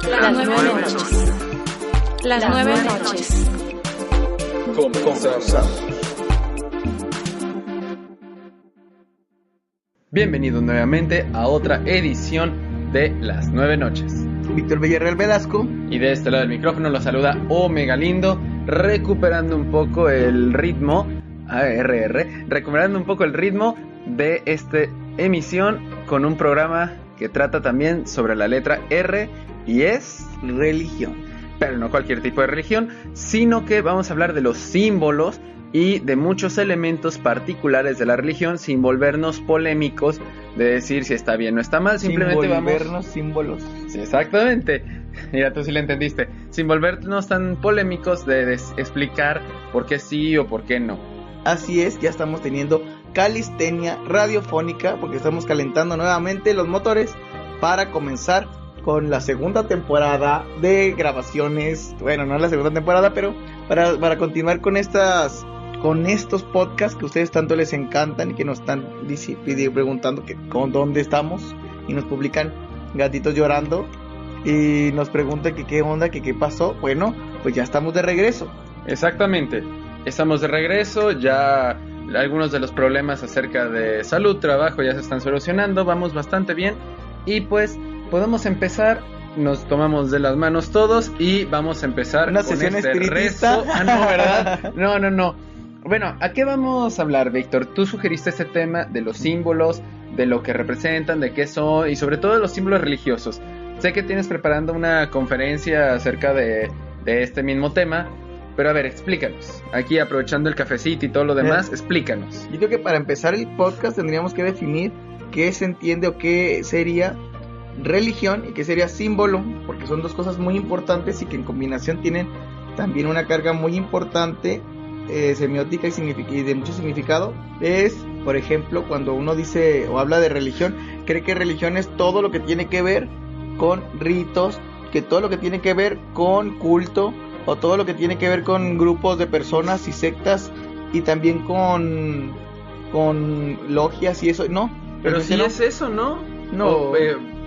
Las 9 noches. Las 9 noches. Comenzamos. Bienvenidos nuevamente a otra edición de Las 9 noches. Víctor Villarreal Velasco. Y de este lado del micrófono lo saluda Omega Lindo, recuperando un poco el ritmo, recuperando un poco el ritmo de esta emisión con un programa que trata también sobre la letra R y es religión. Pero no cualquier tipo de religión, sino que vamos a hablar de los símbolos y de muchos elementos particulares de la religión sin volvernos polémicos de decir si está bien o está mal, simplemente sin volvernos vamos... símbolos. Sí, exactamente. Mira, tú sí lo entendiste. Sin volvernos tan polémicos de explicar por qué sí o por qué no. Así es, ya estamos teniendo calistenia radiofónica porque estamos calentando nuevamente los motores para comenzar con la segunda temporada de grabaciones. Bueno, no la segunda temporada, pero para continuar con estos podcasts que a ustedes tanto les encantan y que nos están preguntando que con dónde estamos y nos publican gatitos llorando y nos preguntan que qué onda, que qué pasó. Bueno, pues ya estamos de regreso. Exactamente, estamos de regreso, ya algunos de los problemas acerca de salud, trabajo ya se están solucionando, vamos bastante bien y pues podemos empezar. Nos tomamos de las manos todos y vamos a empezar una con sesión este espiritista. rezo. Ah, no, ¿verdad? No. Bueno, ¿a qué vamos a hablar, Víctor? Tú sugeriste este tema de los símbolos, de lo que representan, de qué son y sobre todo de los símbolos religiosos. Sé que tienes preparando una conferencia acerca de este mismo tema, pero a ver, explícanos. Aquí aprovechando el cafecito y todo lo demás, explícanos. Yo creo que para empezar el podcast tendríamos que definir qué se entiende o qué sería religión y qué sería símbolo, porque son dos cosas muy importantes y que en combinación tienen también una carga muy importante semiótica y de mucho significado. Es, por ejemplo, cuando uno dice o habla de religión, cree que religión es todo lo que tiene que ver con ritos, que todo lo que tiene que ver con culto, o todo lo que tiene que ver con grupos de personas y sectas, y también con logias y eso. No, pero sí no. Es eso, ¿no? No.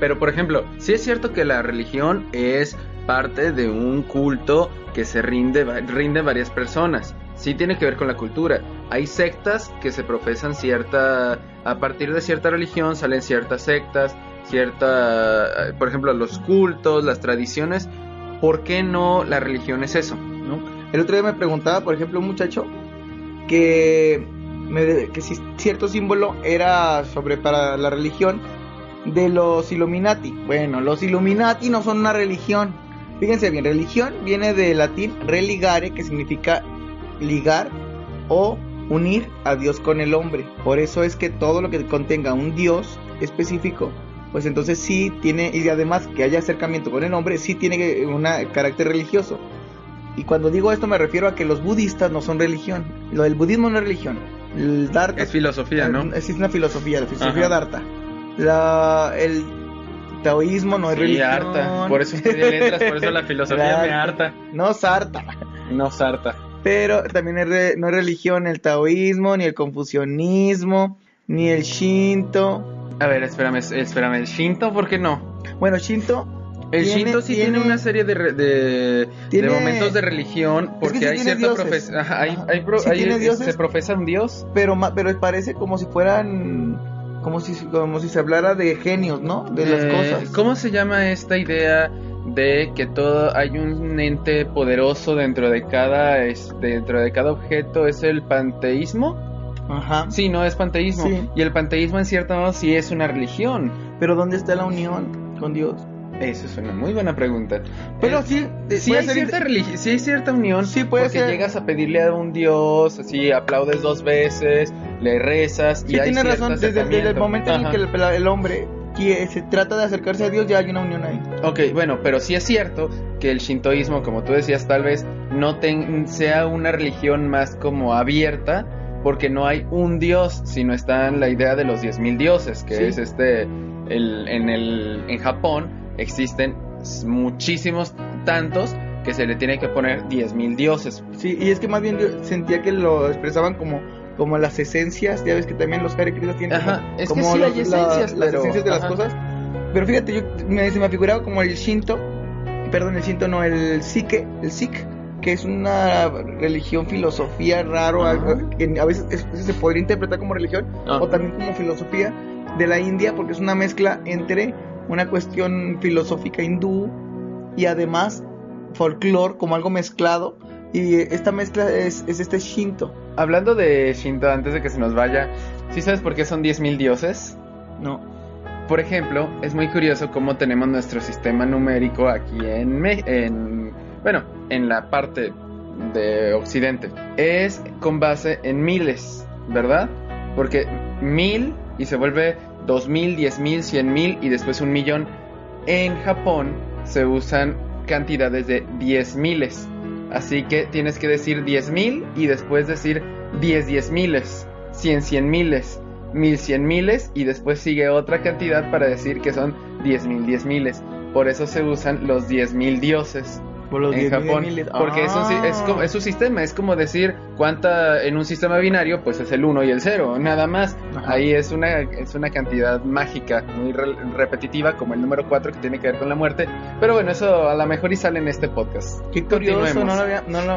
Pero por ejemplo, sí es cierto que la religión es parte de un culto que se rinde varias personas. Sí tiene que ver con la cultura. Hay sectas que se profesan a partir de cierta religión salen ciertas sectas, por ejemplo, los cultos, las tradiciones. ¿Por qué no la religión es eso? ¿No? El otro día me preguntaba, por ejemplo, un muchacho que si cierto símbolo era para la religión de los Illuminati. Bueno, los Illuminati no son una religión. Fíjense bien, religión viene del latín religare, que significa ligar o unir a Dios con el hombre. Por eso es que todo lo que contenga un Dios específico, pues entonces sí tiene, y además que haya acercamiento con el hombre, sí tiene un carácter religioso. Y cuando digo esto me refiero a que los budistas no son religión. Lo del budismo no es religión. El Dharma es filosofía, ¿no? Es una filosofía, la filosofía Dharma. El taoísmo no es religión. Harta. Por eso estudié letras, por eso la filosofía me harta. No sarta. No sarta. Pero también no es religión el taoísmo, ni el confucianismo, ni el shinto. A ver, espérame, ¿el shinto por qué no? Bueno, shinto... El shinto sí tiene una serie de momentos de religión, porque hay cierta profesión. Se profesa un dios. Pero parece como si fueran... Como si se hablara de genios, ¿no? De las cosas. ¿Cómo se llama esta idea de que hay un ente poderoso dentro de cada objeto? ¿Es el panteísmo? Ajá. Sí, no, es panteísmo. Sí. Y el panteísmo en cierto modo sí es una religión. Pero ¿dónde está la unión con Dios? Eso es una muy buena pregunta. Pero sí hay cierta unión. Sí puede porque ser. Llegas a pedirle a un Dios, así aplaudes 2 veces, le rezas. Sí, tienes razón. Desde el momento en que el hombre que se trata de acercarse a Dios, ya hay una unión ahí. Ok, bueno, pero sí es cierto que el shintoísmo, como tú decías, tal vez no sea una religión más como abierta, porque no hay un dios, sino está en la idea de los 10,000 dioses, que es en Japón existen muchísimos tantos que se le tiene que poner 10,000 dioses. Sí, y es que más bien yo sentía que lo expresaban como las esencias. Ya ves que también los Hare Krishna tienen como hay esencias, las esencias de las cosas. Pero fíjate, se me figuraba como el Shinto perdón, el Shinto no, el Sikh, que es una religión, filosofía raro, que a veces se podría interpretar como religión o también como filosofía de la India, porque es una mezcla entre una cuestión filosófica hindú y además folclore, como algo mezclado, y esta mezcla es este Shinto. Hablando de Shinto, antes de que se nos vaya, ¿sí sabes por qué son 10.000 dioses? No. Por ejemplo, es muy curioso cómo tenemos nuestro sistema numérico aquí en la parte de Occidente. Es con base en miles, ¿verdad? Porque 1000 y se vuelve 2000, 10.000, 100.000 y después 1.000.000. En Japón se usan cantidades de 10.000. Así que tienes que decir 10.000 y después decir 10.000, 100.000, 1.100.000 y después sigue otra cantidad para decir que son 10.000. Por eso se usan los 10.000 dioses en Japón, porque es su sistema, es como decir cuánta en un sistema binario, pues es el 1 y el 0, nada más. Ajá. Ahí es una cantidad mágica, muy repetitiva, como el número 4 que tiene que ver con la muerte, pero bueno, eso a lo mejor y sale en este podcast. Qué curioso, no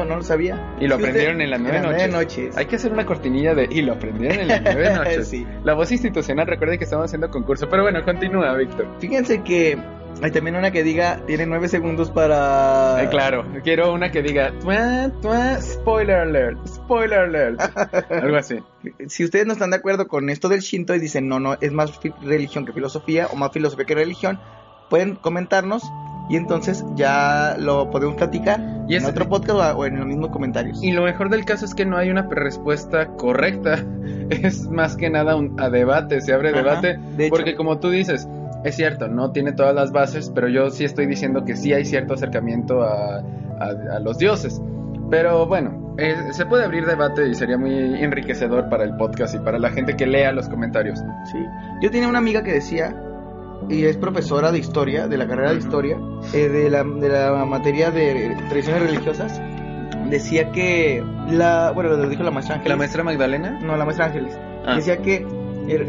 lo sabía. Y lo aprendieron en las 9 noches. Hay que hacer una cortinilla de y lo aprendieron en las 9 noches. Sí. La voz institucional, recuerde que estamos haciendo concurso, pero bueno, continúa, Víctor. Fíjense que hay también una que diga, tiene 9 segundos para... claro, quiero una que diga, spoiler alert, algo así. Si ustedes no están de acuerdo con esto del Shinto y dicen, no, es más religión que filosofía, o más filosofía que religión, pueden comentarnos y entonces ya lo podemos platicar en otro podcast o en los mismos comentarios. Y lo mejor del caso es que no hay una respuesta correcta, es más que nada a debate, se abre debate, porque como tú dices... Es cierto, no tiene todas las bases, pero yo sí estoy diciendo que sí hay cierto acercamiento a los dioses. Pero bueno, se puede abrir debate y sería muy enriquecedor para el podcast y para la gente que lea los comentarios. Sí, yo tenía una amiga que decía, y es profesora de historia, de la carrera de historia, de la materia de tradiciones religiosas, decía que lo dijo la maestra Ángeles. ¿La maestra Magdalena? No, la maestra Ángeles. Decía que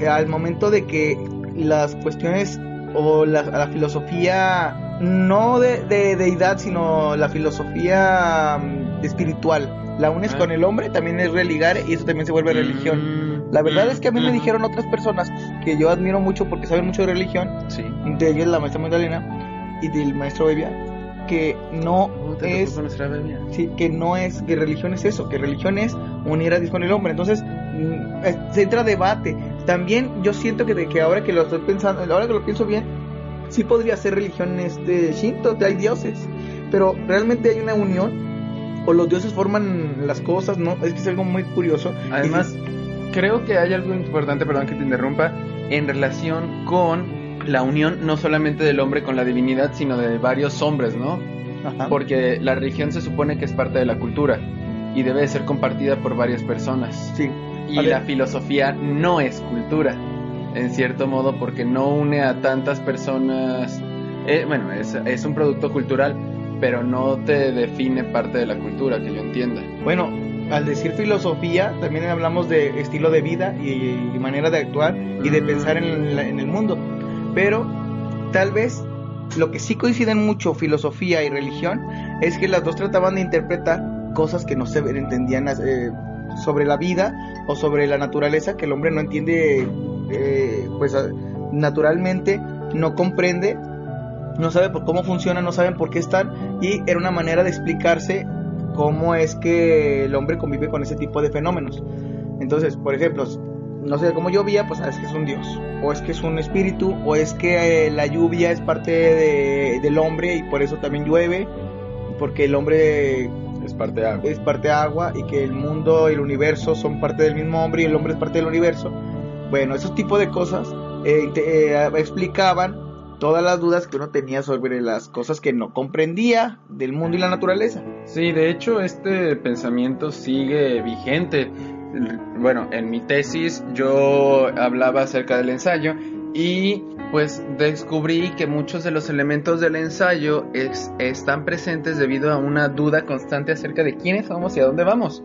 al momento de que las cuestiones o la filosofía no de deidad, sino la filosofía espiritual la unes con el hombre, también es religar y eso también se vuelve religión. La verdad es que a mí me dijeron otras personas que yo admiro mucho porque saben mucho de religión, sí. De ellos la maestra Magdalena y del maestro Bebia, que no es que no es que religión es eso, que religión es unir a Dios con el hombre. Entonces se entra debate. También yo siento que ahora que lo estoy pensando, ahora que lo pienso bien, sí podría ser religión Shinto, hay dioses, pero realmente hay una unión o los dioses forman las cosas, ¿no? Es que es algo muy curioso. Además, creo que hay algo importante, perdón que te interrumpa, en relación con la unión no solamente del hombre con la divinidad, sino de varios hombres, ¿no? Ajá. Porque la religión se supone que es parte de la cultura y debe ser compartida por varias personas. Sí. Y la filosofía no es cultura, en cierto modo, porque no une a tantas personas. Es un producto cultural, pero no te define parte de la cultura, que yo entienda. Bueno, al decir filosofía, también hablamos de estilo de vida y manera de actuar y de pensar en el mundo. Pero tal vez lo que sí coinciden mucho, filosofía y religión, es que las dos trataban de interpretar cosas que no se entendían sobre la vida o sobre la naturaleza, que el hombre no entiende, pues naturalmente no comprende, no sabe por cómo funcionan, no saben por qué están, y era una manera de explicarse cómo es que el hombre convive con ese tipo de fenómenos. Entonces, por ejemplo, no sé, como llovía, pues es que es un dios, o es que es un espíritu, o es que la lluvia es parte del hombre y por eso también llueve, porque el hombre es parte agua y que el mundo y el universo son parte del mismo hombre y el hombre es parte del universo. Bueno, esos tipos de cosas explicaban todas las dudas que uno tenía sobre las cosas que no comprendía del mundo y la naturaleza. Sí, de hecho este pensamiento sigue vigente. Bueno, en mi tesis yo hablaba acerca del ensayo y pues descubrí que muchos de los elementos del ensayo están presentes debido a una duda constante acerca de quiénes somos y a dónde vamos,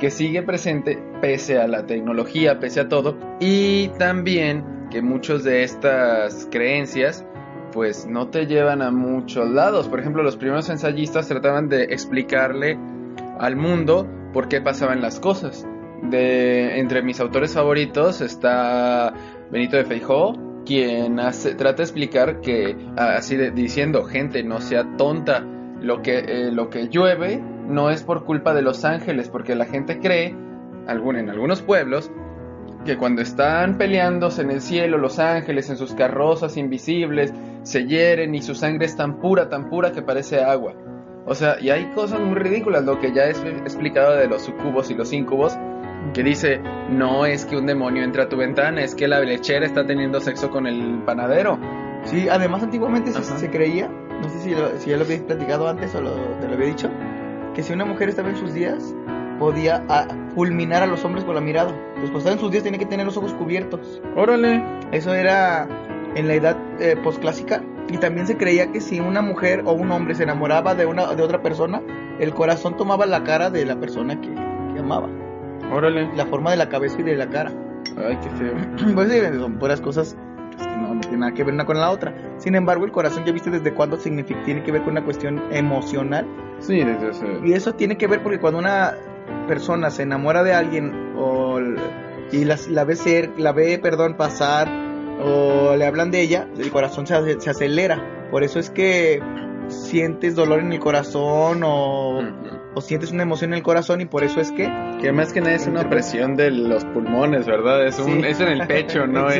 que sigue presente pese a la tecnología, pese a todo, y también que muchos de estas creencias pues no te llevan a muchos lados. Por ejemplo, los primeros ensayistas trataban de explicarle al mundo por qué pasaban las cosas. Entre mis autores favoritos está Benito de Feijóo, quien trata de explicar que, diciendo, gente, no sea tonta, lo que llueve no es por culpa de los ángeles, porque la gente cree, en algunos pueblos, que cuando están peleándose en el cielo los ángeles en sus carrozas invisibles se hieren y su sangre es tan pura que parece agua. O sea, y hay cosas muy ridículas, lo que ya he explicado de los sucubos y los íncubos, que dice, no es que un demonio entre a tu ventana, es que la lechera está teniendo sexo con el panadero. Sí, además antiguamente se creía, no sé si ya lo habéis platicado antes o te lo había dicho, que si una mujer estaba en sus días, podía fulminar a los hombres con la mirada. Pues cuando estaba en sus días tenía que tener los ojos cubiertos. ¡Órale! Eso era en la edad posclásica. Y también se creía que si una mujer o un hombre se enamoraba de otra persona, el corazón tomaba la cara de la persona que amaba. ¡Órale! La forma de la cabeza y de la cara. ¡Ay, qué feo! Pues sí, son puras cosas que no tienen nada que ver una con la otra. Sin embargo, el corazón, ¿ya viste desde cuándo tiene que ver con una cuestión emocional? Sí, desde ese... Y eso tiene que ver porque cuando una persona se enamora de alguien y la ve pasar o le hablan de ella, el corazón se acelera. Por eso es que sientes dolor en el corazón o sientes una emoción en el corazón, y por eso es que más que nada es una presión de los pulmones, ¿verdad? Es en el pecho, no sí.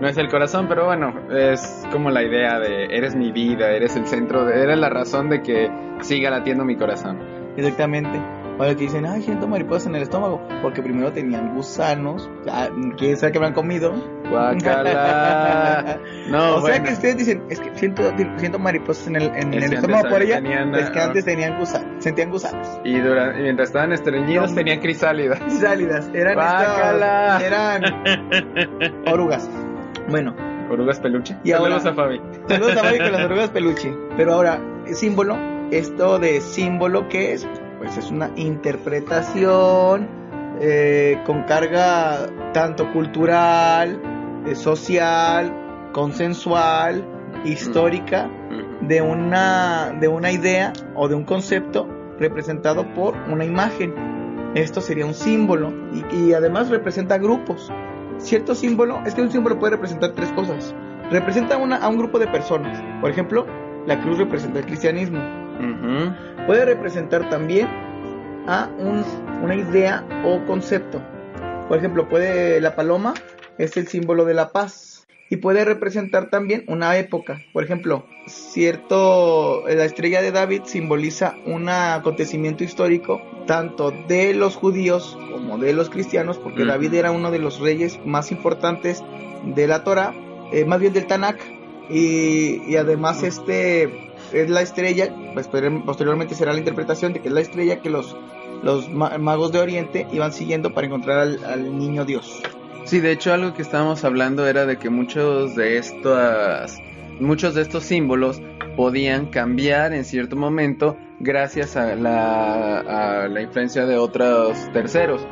No es el corazón, pero bueno, es como la idea de eres mi vida, eres el centro, eres la razón de que siga latiendo mi corazón. Exactamente. Para que dicen, ay, siento mariposas en el estómago, porque primero tenían gusanos, quién sabe qué habrán comido. Guácala. No, o sea que ustedes dicen, es que siento mariposas en el estómago por ella, es que antes sentían gusanos. Y mientras estaban estreñidos tenían crisálidas. Eran orugas. Bueno. Orugas peluche. Y saludos a Fabi. Saludos a Fabi con las orugas peluche. Pero ahora, símbolo, esto de símbolo, ¿qué es? Pues es una interpretación con carga tanto cultural, social, consensual, histórica, de una idea o de un concepto representado por una imagen. Esto sería un símbolo y además representa grupos. Cierto símbolo, es que un símbolo puede representar tres cosas. Representa a un grupo de personas. Por ejemplo, la cruz representa el cristianismo. Puede representar también a una idea o concepto. Por ejemplo, la paloma es el símbolo de la paz. Y puede representar también una época. Por ejemplo, la estrella de David simboliza un acontecimiento histórico, tanto de los judíos como de los cristianos, porque David era uno de los reyes más importantes de la Torá, más bien del Tanakh. Y además es la estrella, pues posteriormente será la interpretación de que es la estrella que los magos de Oriente iban siguiendo para encontrar al niño Dios. Sí, de hecho algo que estábamos hablando era de que muchos de estos símbolos podían cambiar en cierto momento gracias a la influencia de otros terceros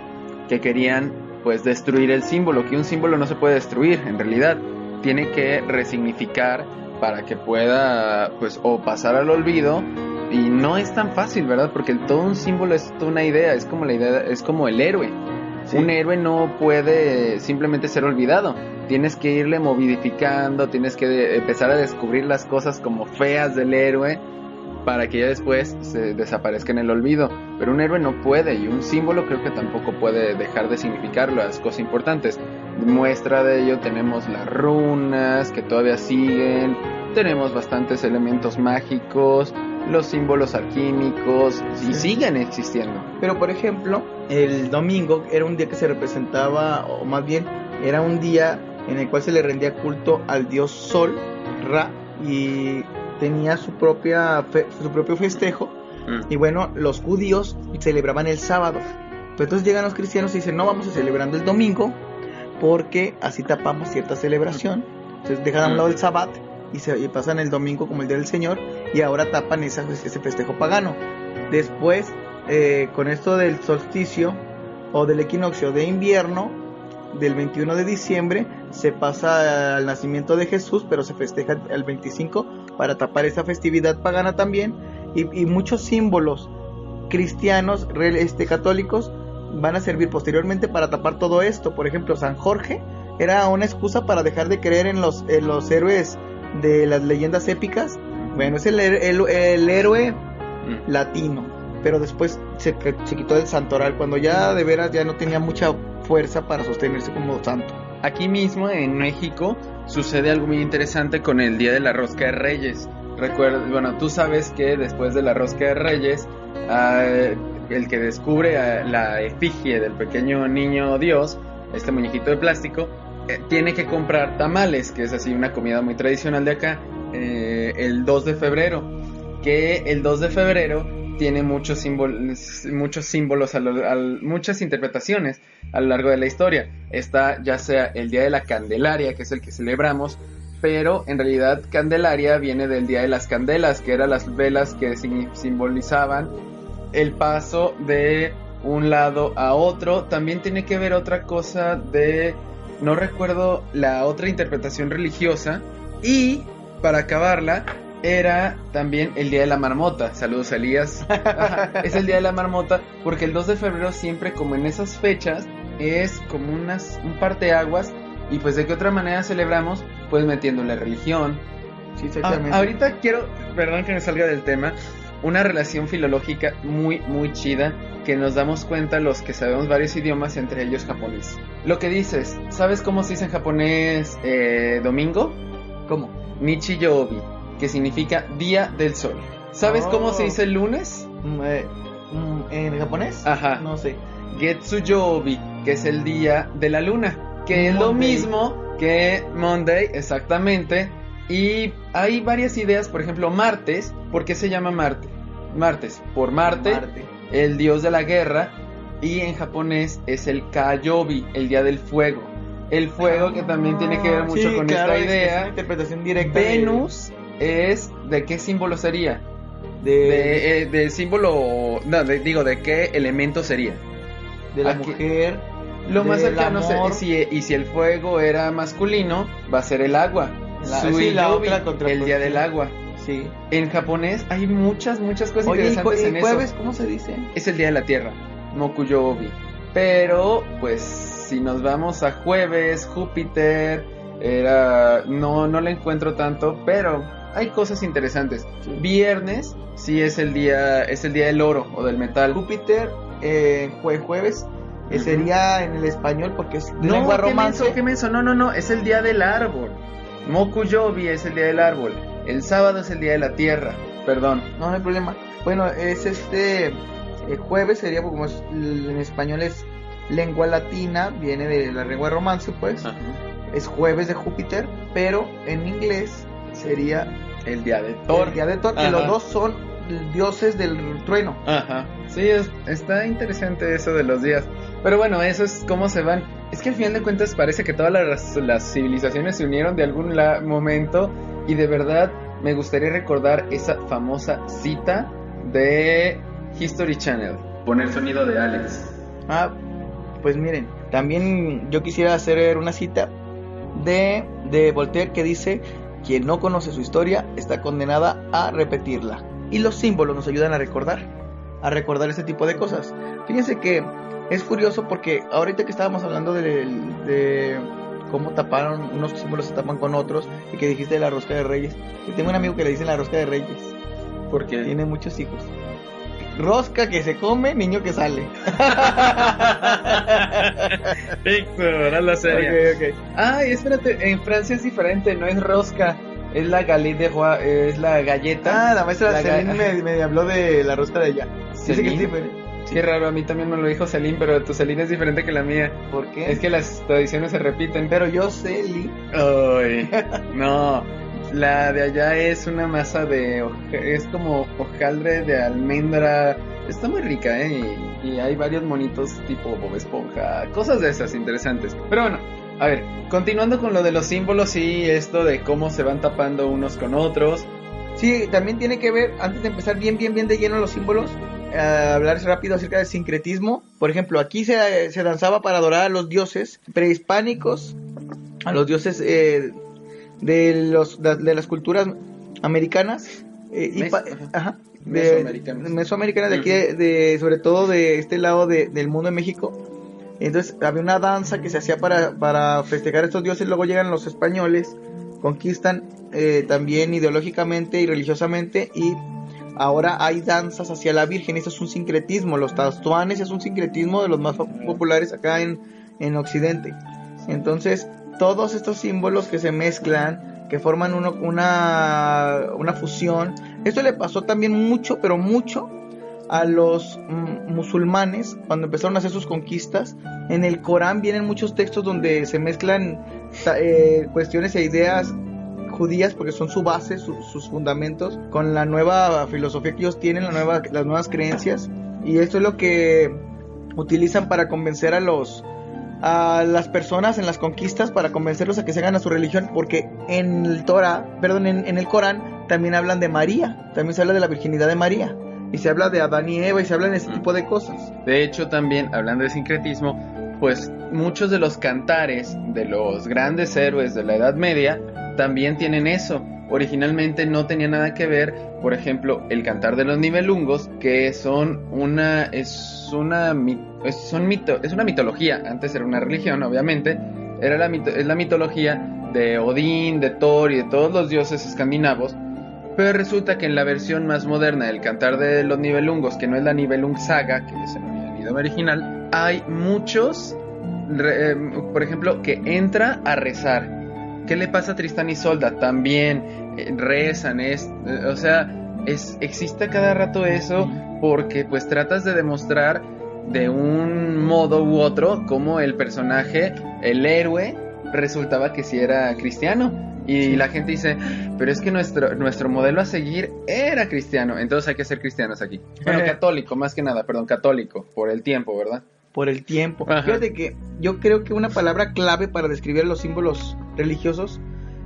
que querían pues destruir el símbolo, que un símbolo no se puede destruir en realidad, tiene que resignificar para que pueda pues o pasar al olvido, y no es tan fácil, ¿verdad? Porque todo un símbolo es toda una idea, es como el héroe. Sí. Un héroe no puede simplemente ser olvidado, tienes que irle modificando, tienes que empezar a descubrir las cosas como feas del héroe para que ya después se desaparezca en el olvido. Pero un héroe no puede, y un símbolo creo que tampoco puede dejar de significar las cosas importantes. Muestra de ello tenemos las runas que todavía siguen, tenemos bastantes elementos mágicos, los símbolos alquímicos, y siguen existiendo. Pero por ejemplo, el domingo era un día que se representaba, o más bien era un día en el cual se le rendía culto al dios Sol, Ra, y tenía su propio festejo. Y bueno, los judíos celebraban el sábado. Pero entonces llegan los cristianos y dicen, no, vamos a celebrando el domingo porque así tapamos cierta celebración. Entonces dejan a un lado el sábado y pasan el domingo como el día del Señor, y ahora tapan ese festejo pagano. Después, con esto del solsticio o del equinoccio de invierno, del 21 de diciembre se pasa al nacimiento de Jesús, pero se festeja el 25 para tapar esa festividad pagana también, y muchos símbolos cristianos, católicos, van a servir posteriormente para tapar todo esto. Por ejemplo, San Jorge era una excusa para dejar de creer en los héroes de las leyendas épicas. Bueno, es el héroe latino, pero después se quitó del santoral cuando ya de veras ya no tenía mucha fuerza para sostenerse como santo. Aquí mismo en México sucede algo muy interesante con el Día de la Rosca de Reyes. Recuerda, bueno, tú sabes que después de la Rosca de Reyes, el que descubre la efigie del pequeño niño Dios, este muñequito de plástico, tiene que comprar tamales, que es así una comida muy tradicional de acá, el 2 de febrero, que el 2 de febrero tiene muchos símbolos, muchas interpretaciones a lo largo de la historia. Está ya sea el Día de la Candelaria, que es el que celebramos, pero en realidad Candelaria viene del Día de las Candelas, que eran las velas que simbolizaban el paso de un lado a otro. También tiene que ver otra cosa de, no recuerdo la otra interpretación religiosa, y para acabarla era también el Día de la Marmota. Saludos, Elías. Ajá, es el Día de la Marmota porque el 2 de febrero siempre, como en esas fechas, es como un parteaguas. Y pues de qué otra manera celebramos, pues metiéndole religión. Sí, exactamente. Ahorita quiero, perdón que me salga del tema, una relación filológica muy muy chida, que nos damos cuenta los que sabemos varios idiomas, entre ellos japonés. Lo que dices, ¿sabes cómo se dice en japonés domingo? ¿Cómo? Nichi-yobi, que significa día del sol. ¿Sabes cómo se dice el lunes? ¿En japonés? Ajá. No sé. Getsu-yobi, que es el día de la luna, que es lo mismo que Monday, exactamente. Y hay varias ideas, por ejemplo, martes. ¿Por qué se llama Marte? Martes, por Marte, el dios de la guerra. Y en japonés es el Kayobi, el día del fuego. El fuego que también tiene que ver mucho con esta idea. Es una interpretación directa. Venus es, ¿de qué símbolo sería? De símbolo, no, de qué elemento sería. De la mujer. Lo más cercano, y si el fuego era masculino, va a ser el agua. El día del agua. Sí. En japonés hay muchas cosas interesantes en jueves, eso. ¿Cómo se dice? Es el día de la tierra, Mokuyobi. Pero, pues, si nos vamos a jueves, Júpiter, no le encuentro tanto, pero hay cosas interesantes. Sí. Viernes, sí es el día del oro o del metal. Júpiter, jueves. Sería en el español porque es lengua romance. ¿Qué menso? No, es el día del árbol. Mokuyobi es el día del árbol. El sábado es el día de la tierra. Perdón. No hay problema. Bueno, es jueves sería, como en español es lengua latina, viene de la lengua romance, pues. Ajá. Es jueves de Júpiter, pero en inglés sería el día de Thor. El día de Thor, que los dos son dioses del trueno. Ajá. Sí, está interesante eso de los días. Pero bueno, eso es cómo se van. Es que al final de cuentas parece que todas las civilizaciones se unieron de algún momento. Y de verdad me gustaría recordar esa famosa cita de History Channel. Poner sonido de Alex. Pues miren, también yo quisiera hacer una cita de Voltaire que dice: quien no conoce su historia está condenada a repetirla. Y los símbolos nos ayudan a recordar ese tipo de cosas. Fíjense que es curioso porque ahorita que estábamos hablando de cómo taparon, unos símbolos se tapan con otros, y que dijiste de la rosca de Reyes. Y tengo un amigo que le dice la rosca de Reyes. ¿Por qué? Tiene muchos hijos. Rosca que se come, niño que sale. Ahora la serie. Okay. Ay, espérate, en Francia es diferente, no es rosca. Es la galette es la galleta. La maestra Celine me habló de la rosca de allá. Dice que es diferente. Sí. Qué raro, a mí también me lo dijo Celine, pero tu Celine es diferente que la mía. ¿Por qué? Es que las tradiciones se repiten. Pero yo Celine. Ay, no. La de allá es una masa es como hojaldre de almendra. Está muy rica, y hay varios monitos tipo Bob Esponja, cosas de esas interesantes. Pero bueno, a ver, continuando con lo de los símbolos y esto de cómo se van tapando unos con otros. Sí, también tiene que ver, antes de empezar bien de lleno los símbolos, hablar rápido acerca del sincretismo. Por ejemplo, aquí se danzaba para adorar a los dioses prehispánicos, a los dioses de las culturas americanas mesoamericanas de aquí, sobre todo de este lado del mundo de México. Entonces había una danza que se hacía para festejar a estos dioses. Luego llegan los españoles, conquistan también ideológicamente y religiosamente, y ahora hay danzas hacia la Virgen. Eso es un sincretismo. Los tastuanes es un sincretismo de los más populares acá en Occidente. Entonces todos estos símbolos que se mezclan, que forman una fusión. Esto le pasó también mucho, pero mucho, a los musulmanes cuando empezaron a hacer sus conquistas. En el Corán vienen muchos textos donde se mezclan cuestiones e ideas judías, porque son su base, sus fundamentos, con la nueva filosofía que ellos tienen, las nuevas creencias. Y esto es lo que utilizan para convencer a las personas en las conquistas, para convencerlos a que se hagan a su religión, porque en el en el Corán también hablan de María, también se habla de la virginidad de María, y se habla de Adán y Eva, y se habla de ese tipo de cosas. De hecho, también hablando de sincretismo, pues muchos de los cantares de los grandes héroes de la Edad Media también tienen eso. Originalmente no tenía nada que ver, por ejemplo, el cantar de los Nibelungos, que es una mitología. Antes era una religión, obviamente. Es la mitología de Odín, de Thor y de todos los dioses escandinavos. Pero resulta que en la versión más moderna del cantar de los Nibelungos, que no es la Nibelung Saga, que es el idioma original, hay muchos, por ejemplo, que entra a rezar. ¿Qué le pasa a Tristán y Isolda? También rezan, existe a cada rato eso, porque pues tratas de demostrar de un modo u otro cómo el personaje, el héroe, resultaba que sí era cristiano. Y la gente dice, pero es que nuestro modelo a seguir era cristiano, entonces hay que ser cristianos aquí. Bueno, católico, por el tiempo, ¿verdad? Por el tiempo. Ajá. Fíjate que yo creo que una palabra clave para describir los símbolos religiosos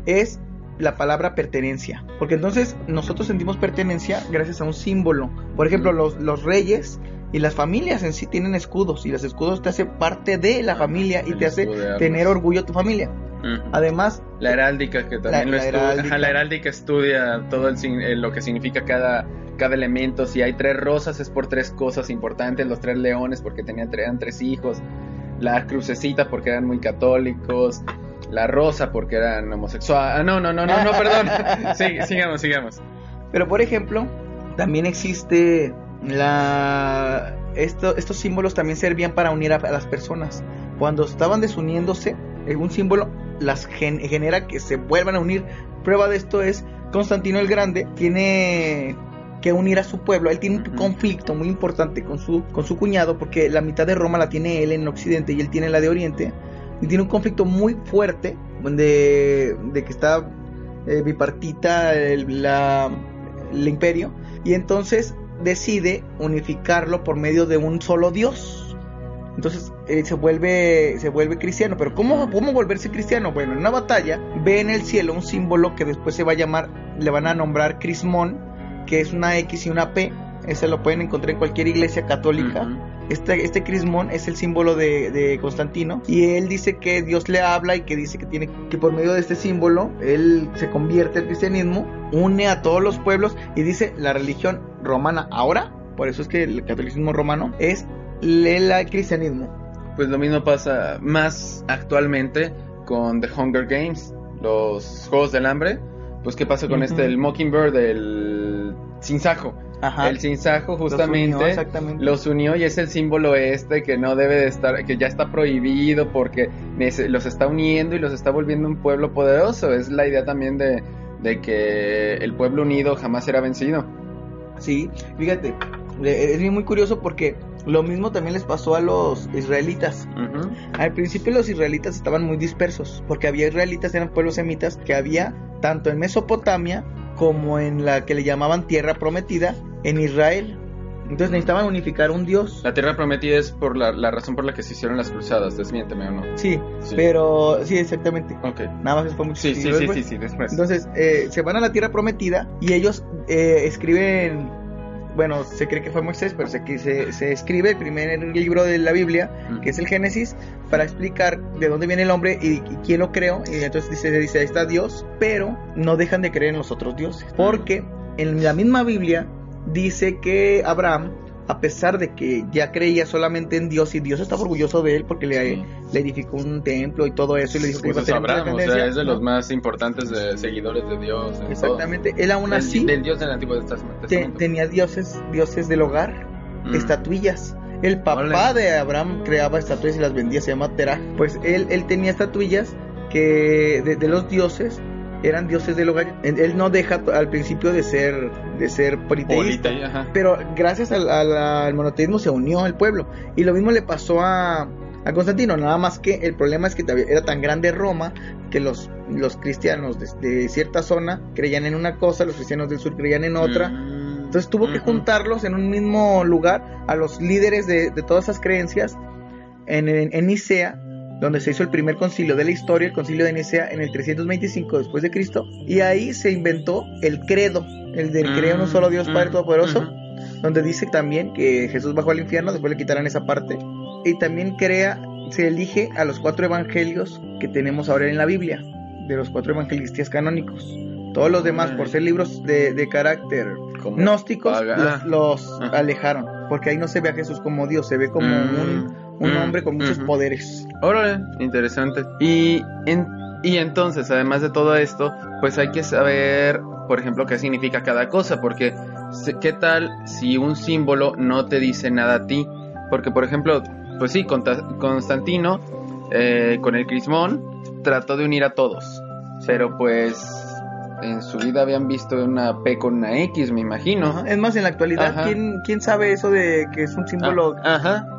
es la palabra pertenencia, porque entonces nosotros sentimos pertenencia gracias a un símbolo. Por ejemplo, los reyes y las familias en sí tienen escudos, y los escudos te hacen parte de la familia y te hace tener orgullo de tu familia. Además, la heráldica, que también la heráldica estudia todo lo que significa cada elemento. Si hay 3 rosas es por 3 cosas importantes. Los 3 leones porque eran 3 hijos. La crucecita porque eran muy católicos. La rosa porque eran homosexuales. No, perdón. Sí, sigamos. Pero por ejemplo, también existe estos símbolos también servían para unir a las personas. Cuando estaban desuniéndose, un símbolo las genera que se vuelvan a unir. Prueba de esto es Constantino el Grande. Tiene que unir a su pueblo. Él tiene un conflicto muy importante con su cuñado, porque la mitad de Roma la tiene él en Occidente y él tiene la de Oriente, y tiene un conflicto muy fuerte de que está bipartita el imperio, y entonces decide unificarlo por medio de un solo Dios. Entonces se vuelve cristiano. Pero ¿cómo volverse cristiano? Bueno, en una batalla ve en el cielo un símbolo que después le van a nombrar Crismón, que es una X y una P. Ese lo pueden encontrar en cualquier iglesia católica. Este crismón es el símbolo de Constantino, y él dice que Dios le habla y que dice que por medio de este símbolo él se convierte al cristianismo, une a todos los pueblos, y dice la religión romana ahora, por eso es que el catolicismo romano es el cristianismo. Pues lo mismo pasa más actualmente con The Hunger Games, los Juegos del Hambre. Pues qué pasa con el Mockingbird, el Sinsajo. Ajá. El Sinsajo justamente los unió, y es el símbolo que no debe de estar, que ya está prohibido porque los está uniendo y los está volviendo un pueblo poderoso. Es la idea también de que el pueblo unido jamás será vencido. Sí, fíjate, es muy curioso porque lo mismo también les pasó a los israelitas. Al principio los israelitas estaban muy dispersos, porque había israelitas, eran pueblos semitas, que había tanto en Mesopotamia como en la que le llamaban Tierra Prometida en Israel. Entonces necesitaban unificar un Dios. La Tierra Prometida es por la razón por la que se hicieron las cruzadas, desmiénteme o no. Sí, pero sí, exactamente. Okay. Nada más fue mucho. Sí, después. Entonces se van a la Tierra Prometida y ellos escriben bueno, se cree que fue Moisés, pero se escribe el primer libro de la Biblia, que es el Génesis, para explicar de dónde viene el hombre y quién lo creó. Y entonces dice, ahí está Dios, pero no dejan de creer en los otros dioses, porque en la misma Biblia dice que Abraham, a pesar de que ya creía solamente en Dios, y Dios estaba orgulloso de él porque le edificó un templo y todo eso, y le dijo que iba a tener Abraham, o sea, es de los más importantes seguidores de Dios. Exactamente, él aún así del Dios del Antiguo Testamento. Tenía dioses del hogar, estatuillas. El papá de Abraham creaba estatuillas y las vendía, se llama Terah. Pues él tenía estatuillas que de los dioses, eran dioses del hogar. Él no deja al principio de ser politeísta, pero gracias al monoteísmo se unió el pueblo. Y lo mismo le pasó a Constantino, nada más que el problema es que era tan grande Roma que los cristianos de cierta zona creían en una cosa, los cristianos del sur creían en otra. Entonces tuvo que juntarlos en un mismo lugar a los líderes de todas esas creencias en Nicea, donde se hizo el primer concilio de la historia, el concilio de Nicea, en el 325 después de Cristo, y ahí se inventó el credo, el del creo en un solo Dios Padre Todopoderoso, donde dice también que Jesús bajó al infierno, después le quitarán esa parte, y también se elige a los 4 evangelios que tenemos ahora en la Biblia, de los 4 evangelistas canónicos. Todos los demás, por ser libros de carácter gnósticos, los alejaron, porque ahí no se ve a Jesús como Dios, se ve como un hombre con muchos poderes. Órale, interesante. Y entonces, además de todo esto, pues hay que saber, por ejemplo, qué significa cada cosa, porque ¿qué tal si un símbolo no te dice nada a ti? Porque, por ejemplo, pues sí, Constantino, con el crismón, trató de unir a todos, pero pues en su vida habían visto una P con una X, me imagino. Ajá. Es más, en la actualidad, ¿quién sabe eso de que es un símbolo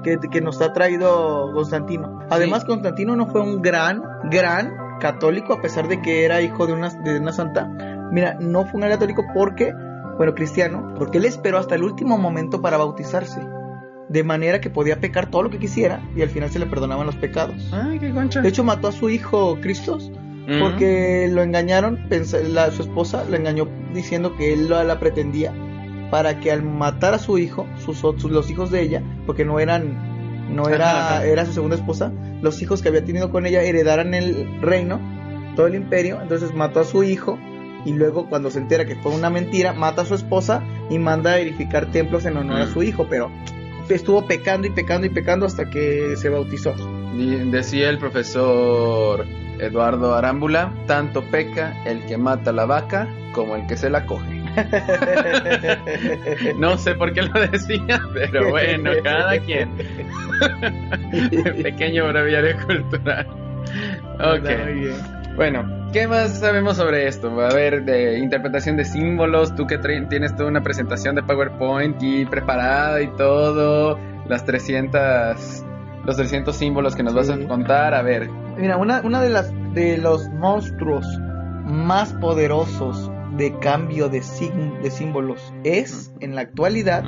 que nos ha traído Constantino? Además, Constantino no fue un gran católico, a pesar de que era hijo de una santa. Mira, no fue un gran católico cristiano, porque él esperó hasta el último momento para bautizarse, de manera que podía pecar todo lo que quisiera y al final se le perdonaban los pecados. Ay, qué concha. De hecho, mató a su hijo Cristos, porque lo engañaron, su esposa lo engañó diciendo que él la pretendía, para que al matar a su hijo, los hijos de ella, porque era su segunda esposa, los hijos que había tenido con ella heredaran el reino, todo el imperio. Entonces mató a su hijo, y luego cuando se entera que fue una mentira, mata a su esposa y manda a edificar templos en honor a su hijo, pero estuvo pecando hasta que se bautizó. Y decía el profesor Eduardo Arámbula: tanto peca el que mata la vaca como el que se la coge. No sé por qué lo decía, pero bueno, cada quien. Pequeño breviario cultural. Ok. Bueno, ¿qué más sabemos sobre esto? A ver, de interpretación de símbolos. Tú que tienes toda una presentación de PowerPoint y preparada y todo, los 300 símbolos que nos vas a contar. A ver. Mira, una de los monstruos más poderosos de cambio de símbolos es, en la actualidad,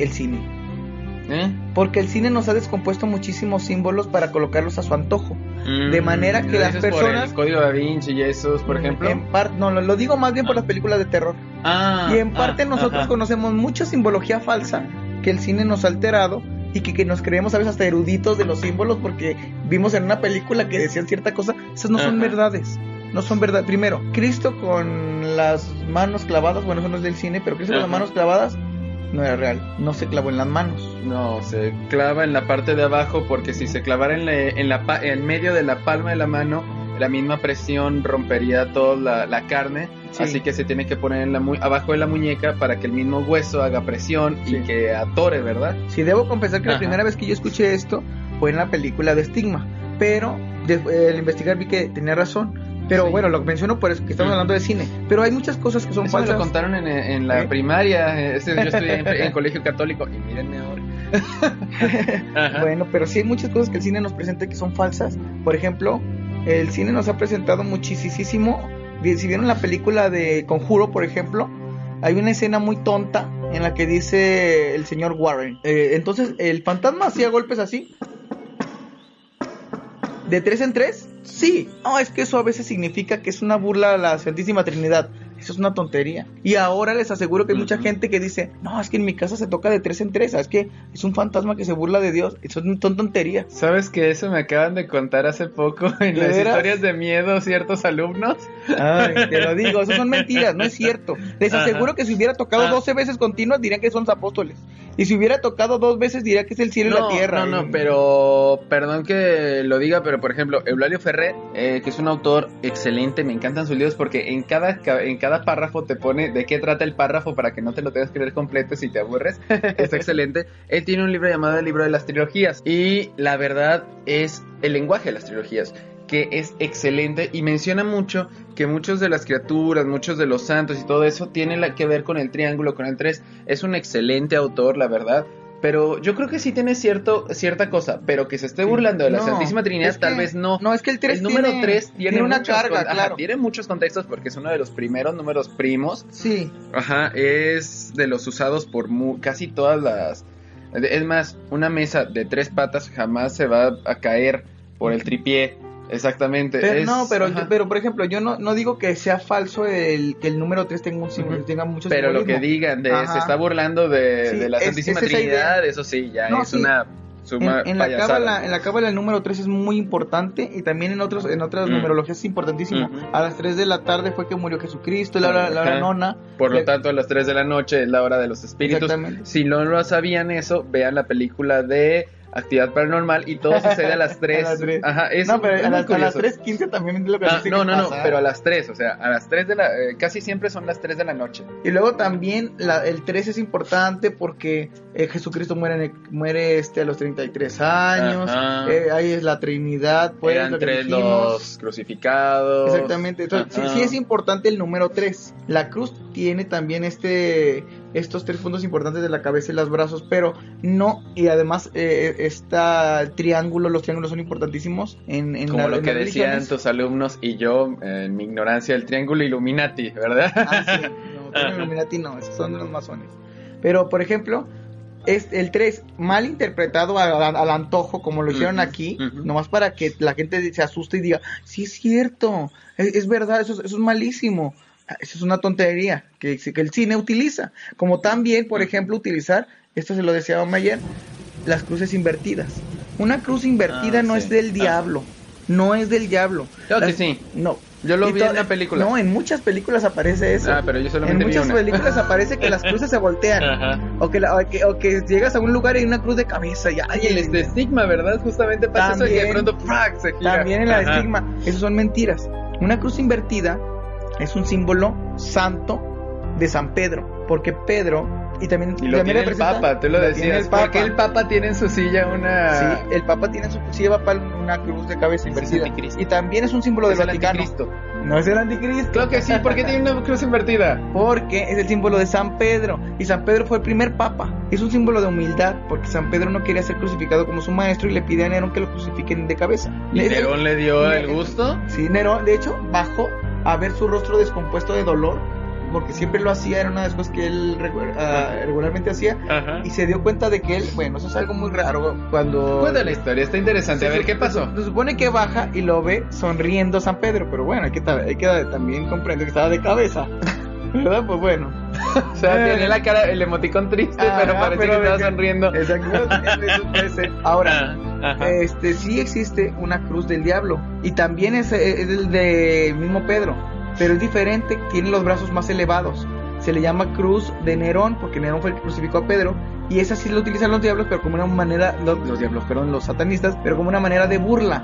el cine. Porque el cine nos ha descompuesto muchísimos símbolos para colocarlos a su antojo, de manera que las personas, por el código Da Vinci y esos, por ejemplo, en parte, no, lo digo más bien por las películas de terror, y en parte nosotros conocemos mucha simbología falsa que el cine nos ha alterado, y que nos creemos a veces hasta eruditos de los símbolos porque vimos en una película que decían cierta cosa. Esas no son verdades. No son verdad. Primero, Cristo con las manos clavadas, bueno, eso no es del cine, pero Cristo con las manos clavadas no era real. No se clavó en las manos. No, se clava en la parte de abajo, porque si se clavara en medio de la palma de la mano, la misma presión rompería toda la carne. Sí. Así que se tiene que poner abajo de la muñeca para que el mismo hueso haga presión y que atore, ¿verdad? Sí, debo confesar que la primera vez que yo escuché esto fue en la película de Estigma, pero al investigar vi que tenía razón. Pero bueno, lo menciono por eso, que estamos hablando de cine. Pero hay muchas cosas que son falsas. Me lo contaron en la primaria. Yo estudié en colegio católico y mírenme ahora. Bueno, pero sí hay muchas cosas que el cine nos presenta que son falsas. Por ejemplo, el cine nos ha presentado muchísimo. Si vieron la película de Conjuro, por ejemplo, hay una escena muy tonta en la que dice el señor Warren, entonces el fantasma hacía golpes así, de 3 en 3. Sí, no, es que eso a veces significa que es una burla a la Santísima Trinidad. Eso es una tontería. Y ahora les aseguro que hay mucha gente que dice, no, es que en mi casa se toca de 3 en 3, ¿sabes qué? Es un fantasma que se burla de Dios. Eso son tonterías. ¿Sabes que eso me acaban de contar hace poco en las historias de miedo ciertos alumnos? Ay, te lo digo, eso son mentiras, no es cierto. Les aseguro que si hubiera tocado 12 veces continuas, dirían que son los apóstoles. Y si hubiera tocado 2 veces, diría que es el cielo y la tierra. No, pero perdón que lo diga, pero por ejemplo, Eulalio Ferrer, que es un autor excelente, me encantan sus libros porque en cada párrafo te pone de qué trata el párrafo para que no te lo tengas que leer completo si te aburres. Está excelente. Él tiene un libro llamado El Libro de las Trilogías y la verdad es el lenguaje de las trilogías, que es excelente y menciona mucho que muchos de las criaturas, muchos de los santos y todo eso tienen que ver con el triángulo, con el 3. Es un excelente autor, la verdad. Pero yo creo que sí tiene cierta cosa, pero que se esté burlando de la Santísima Trinidad, tal vez no. No, es que el 3 el número 3 tiene una carga, claro. Tiene muchos contextos porque es uno de los primeros números primos. Sí. Ajá, es de los usados por casi todas las... Es más, una mesa de 3 patas jamás se va a caer por el tripié. Exactamente. Pero por ejemplo, yo no digo que sea falso que el número 3 tenga un símbolo, tenga muchos pero simbolismo. Lo que digan se está burlando de la Santísima Trinidad, eso sí, ya no, es una suma en la cábala el número 3 es muy importante y también en otras numerologías es importantísimo. A las 3 de la tarde fue que murió Jesucristo, la hora nona. Por lo tanto, a las 3 de la noche es la hora de los espíritus. Exactamente. Si no lo sabían eso, vean la película de Actividad Paranormal y todo sucede a las 3. A las 3. Ajá, pero a las 3:15 también es lo que dice no, pasa. pero a las 3, o sea, a las 3 de la... casi siempre son las 3 de la noche. Y luego también el 3 es importante porque Jesucristo muere a los 33 años. Ahí es la Trinidad. Pues, eran 3 los crucificados. Exactamente, entonces sí es importante el número 3. La cruz tiene también estos 3 puntos importantes de la cabeza y los brazos, pero no, y además los triángulos son importantísimos como lo que decían tus alumnos y yo en mi ignorancia, el triángulo Illuminati, ¿verdad? Sí, no, Illuminati no, esos son los masones. Pero por ejemplo, el 3 mal interpretado al antojo, como lo hicieron aquí, nomás para que la gente se asuste y diga, sí es cierto, es verdad, eso es malísimo. Eso es una tontería que el cine utiliza. Como también, por ejemplo, utilizar, esto se lo decía ayer, las cruces invertidas. Una cruz invertida no es del diablo. No es del diablo. Claro que sí. No. Yo lo vi en la película. No, en muchas películas aparece eso. Pero yo solamente vi una. En muchas películas aparece que las cruces se voltean. Ajá. O que llegas a un lugar y hay una cruz de cabeza. Y el estigma, ¿verdad? Justamente pasa también, eso y de pronto se gira. También en el estigma. Eso son mentiras. Una cruz invertida es un símbolo santo de San Pedro, porque Pedro y también tiene el Papa, tú lo decías, porque el Papa tiene en su silla una... Sí, el Papa tiene en su silla una cruz de cabeza invertida, y también es un símbolo del Vaticano. Anticristo. No es el anticristo. Claro que sí, ¿por qué tiene una cruz invertida? Porque es el símbolo de San Pedro, y San Pedro fue el primer Papa. Es un símbolo de humildad, porque San Pedro no quería ser crucificado como su maestro y le pide a Nerón que lo crucifiquen de cabeza. ¿Y Nerón le dio el gusto? Sí, Nerón, de hecho, bajó a ver su rostro descompuesto de dolor, porque siempre lo hacía, era una de las cosas que él regularmente hacía, y se dio cuenta de que él, bueno, eso es algo muy raro cuando... Cuenta la historia, está interesante, a ver qué pasó. Se supone que baja y lo ve sonriendo San Pedro, pero bueno, hay que también comprender que estaba de cabeza, ¿verdad? Pues bueno. O sea, tiene la cara, el emoticón triste, pero parece que estaba sonriendo. Exacto. Ahora, sí existe una cruz del diablo, y también es el de mismo Pedro, pero es diferente, tiene los brazos más elevados. Se le llama cruz de Nerón, porque Nerón fue el que crucificó a Pedro, y esa sí la utilizan los diablos, pero como una manera, los satanistas, pero como una manera de burla.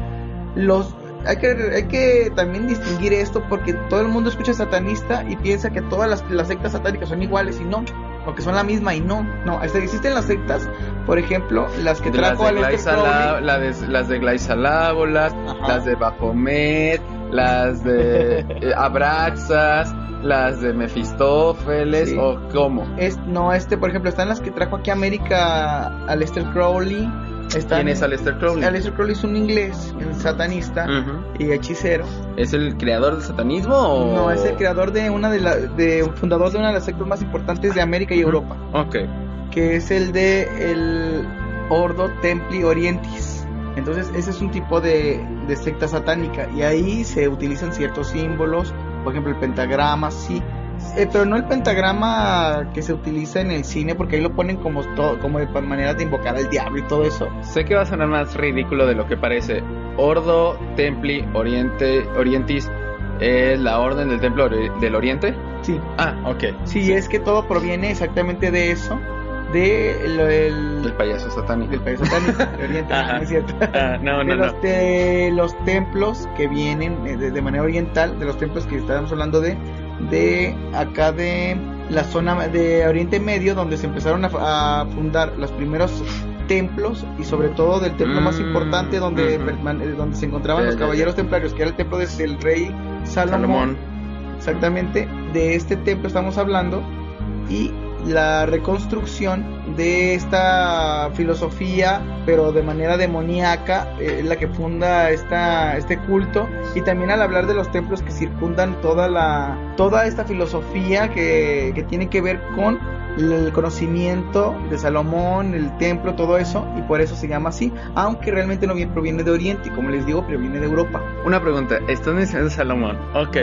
Hay que también distinguir esto, porque todo el mundo escucha satanista y piensa que todas las sectas satánicas son iguales, y no, o que son la misma, y no, existen las sectas, por ejemplo, las que trajo Aleister Crowley, las de Glaisalábolas, las de Baphomet, las de Abraxas, las de Mefistófeles, sí. ¿O cómo? Por ejemplo, están las que trajo aquí a América Aleister Crowley. ¿Quién es Aleister Crowley? Aleister Crowley es un inglés, satanista y hechicero. ¿Es el creador del satanismo o...? No, es el creador fundador de una de las sectas más importantes de América y Europa. Okay. Que es el Ordo Templi Orientis. Entonces ese es un tipo de secta satánica, y ahí se utilizan ciertos símbolos, por ejemplo el pentagrama, sí, Pero no el pentagrama que se utiliza en el cine, porque ahí lo ponen como como de manera de invocar al diablo y todo eso. Sé que va a sonar más ridículo de lo que parece. Ordo Templi Orientis es la orden del Templo del Oriente. Sí. Ok. Sí, es que todo proviene exactamente de eso, del payaso satánico. Del payaso satánico de Oriente, Ajá. no es cierto. No. De los templos que vienen de manera oriental, de los templos que estábamos hablando de acá de la zona de Oriente Medio, donde se empezaron a fundar los primeros templos, y sobre todo del templo más importante donde se encontraban los caballeros templarios, que era el templo del rey Salomón. Exactamente, de este templo estamos hablando, y la reconstrucción de esta filosofía, pero de manera demoníaca, la que funda este culto. Y también al hablar de los templos que circundan toda esta filosofía que tiene que ver con el conocimiento de Salomón, el templo, todo eso, y por eso se llama así, aunque realmente no proviene de Oriente, como les digo, pero viene de Europa. Una pregunta, estás diciendo Salomón, ok,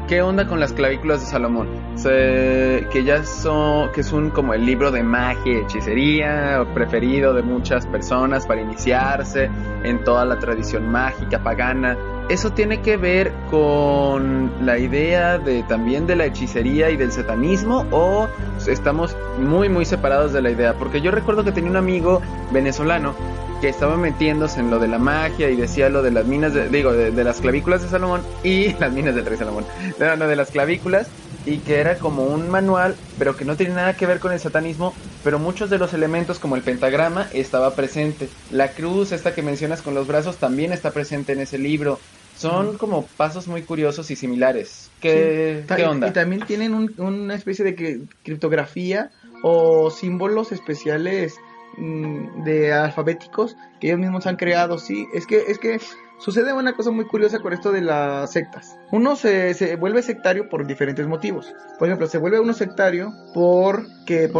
¿qué onda con las clavículas de Salomón? Que es como el libro de magia y hechicería preferido de muchas personas para iniciarse en toda la tradición mágica pagana. ¿Eso tiene que ver con la idea también de la hechicería y del satanismo, o estamos muy muy separados de la idea? Porque yo recuerdo que tenía un amigo venezolano que estaba metiéndose en lo de la magia y decía lo de las minas de las clavículas de Salomón y las minas del rey Salomón, no, de las clavículas, y que era como un manual, pero que no tiene nada que ver con el satanismo, pero muchos de los elementos como el pentagrama estaba presente. La cruz esta que mencionas con los brazos también está presente en ese libro. Son como pasos muy curiosos y similares. ¿Qué onda? Y también tienen una especie de criptografía o símbolos especiales de alfabéticos que ellos mismos han creado. Sí, es que sucede una cosa muy curiosa con esto de las sectas. Uno se vuelve sectario por diferentes motivos. Por ejemplo, se vuelve uno sectario por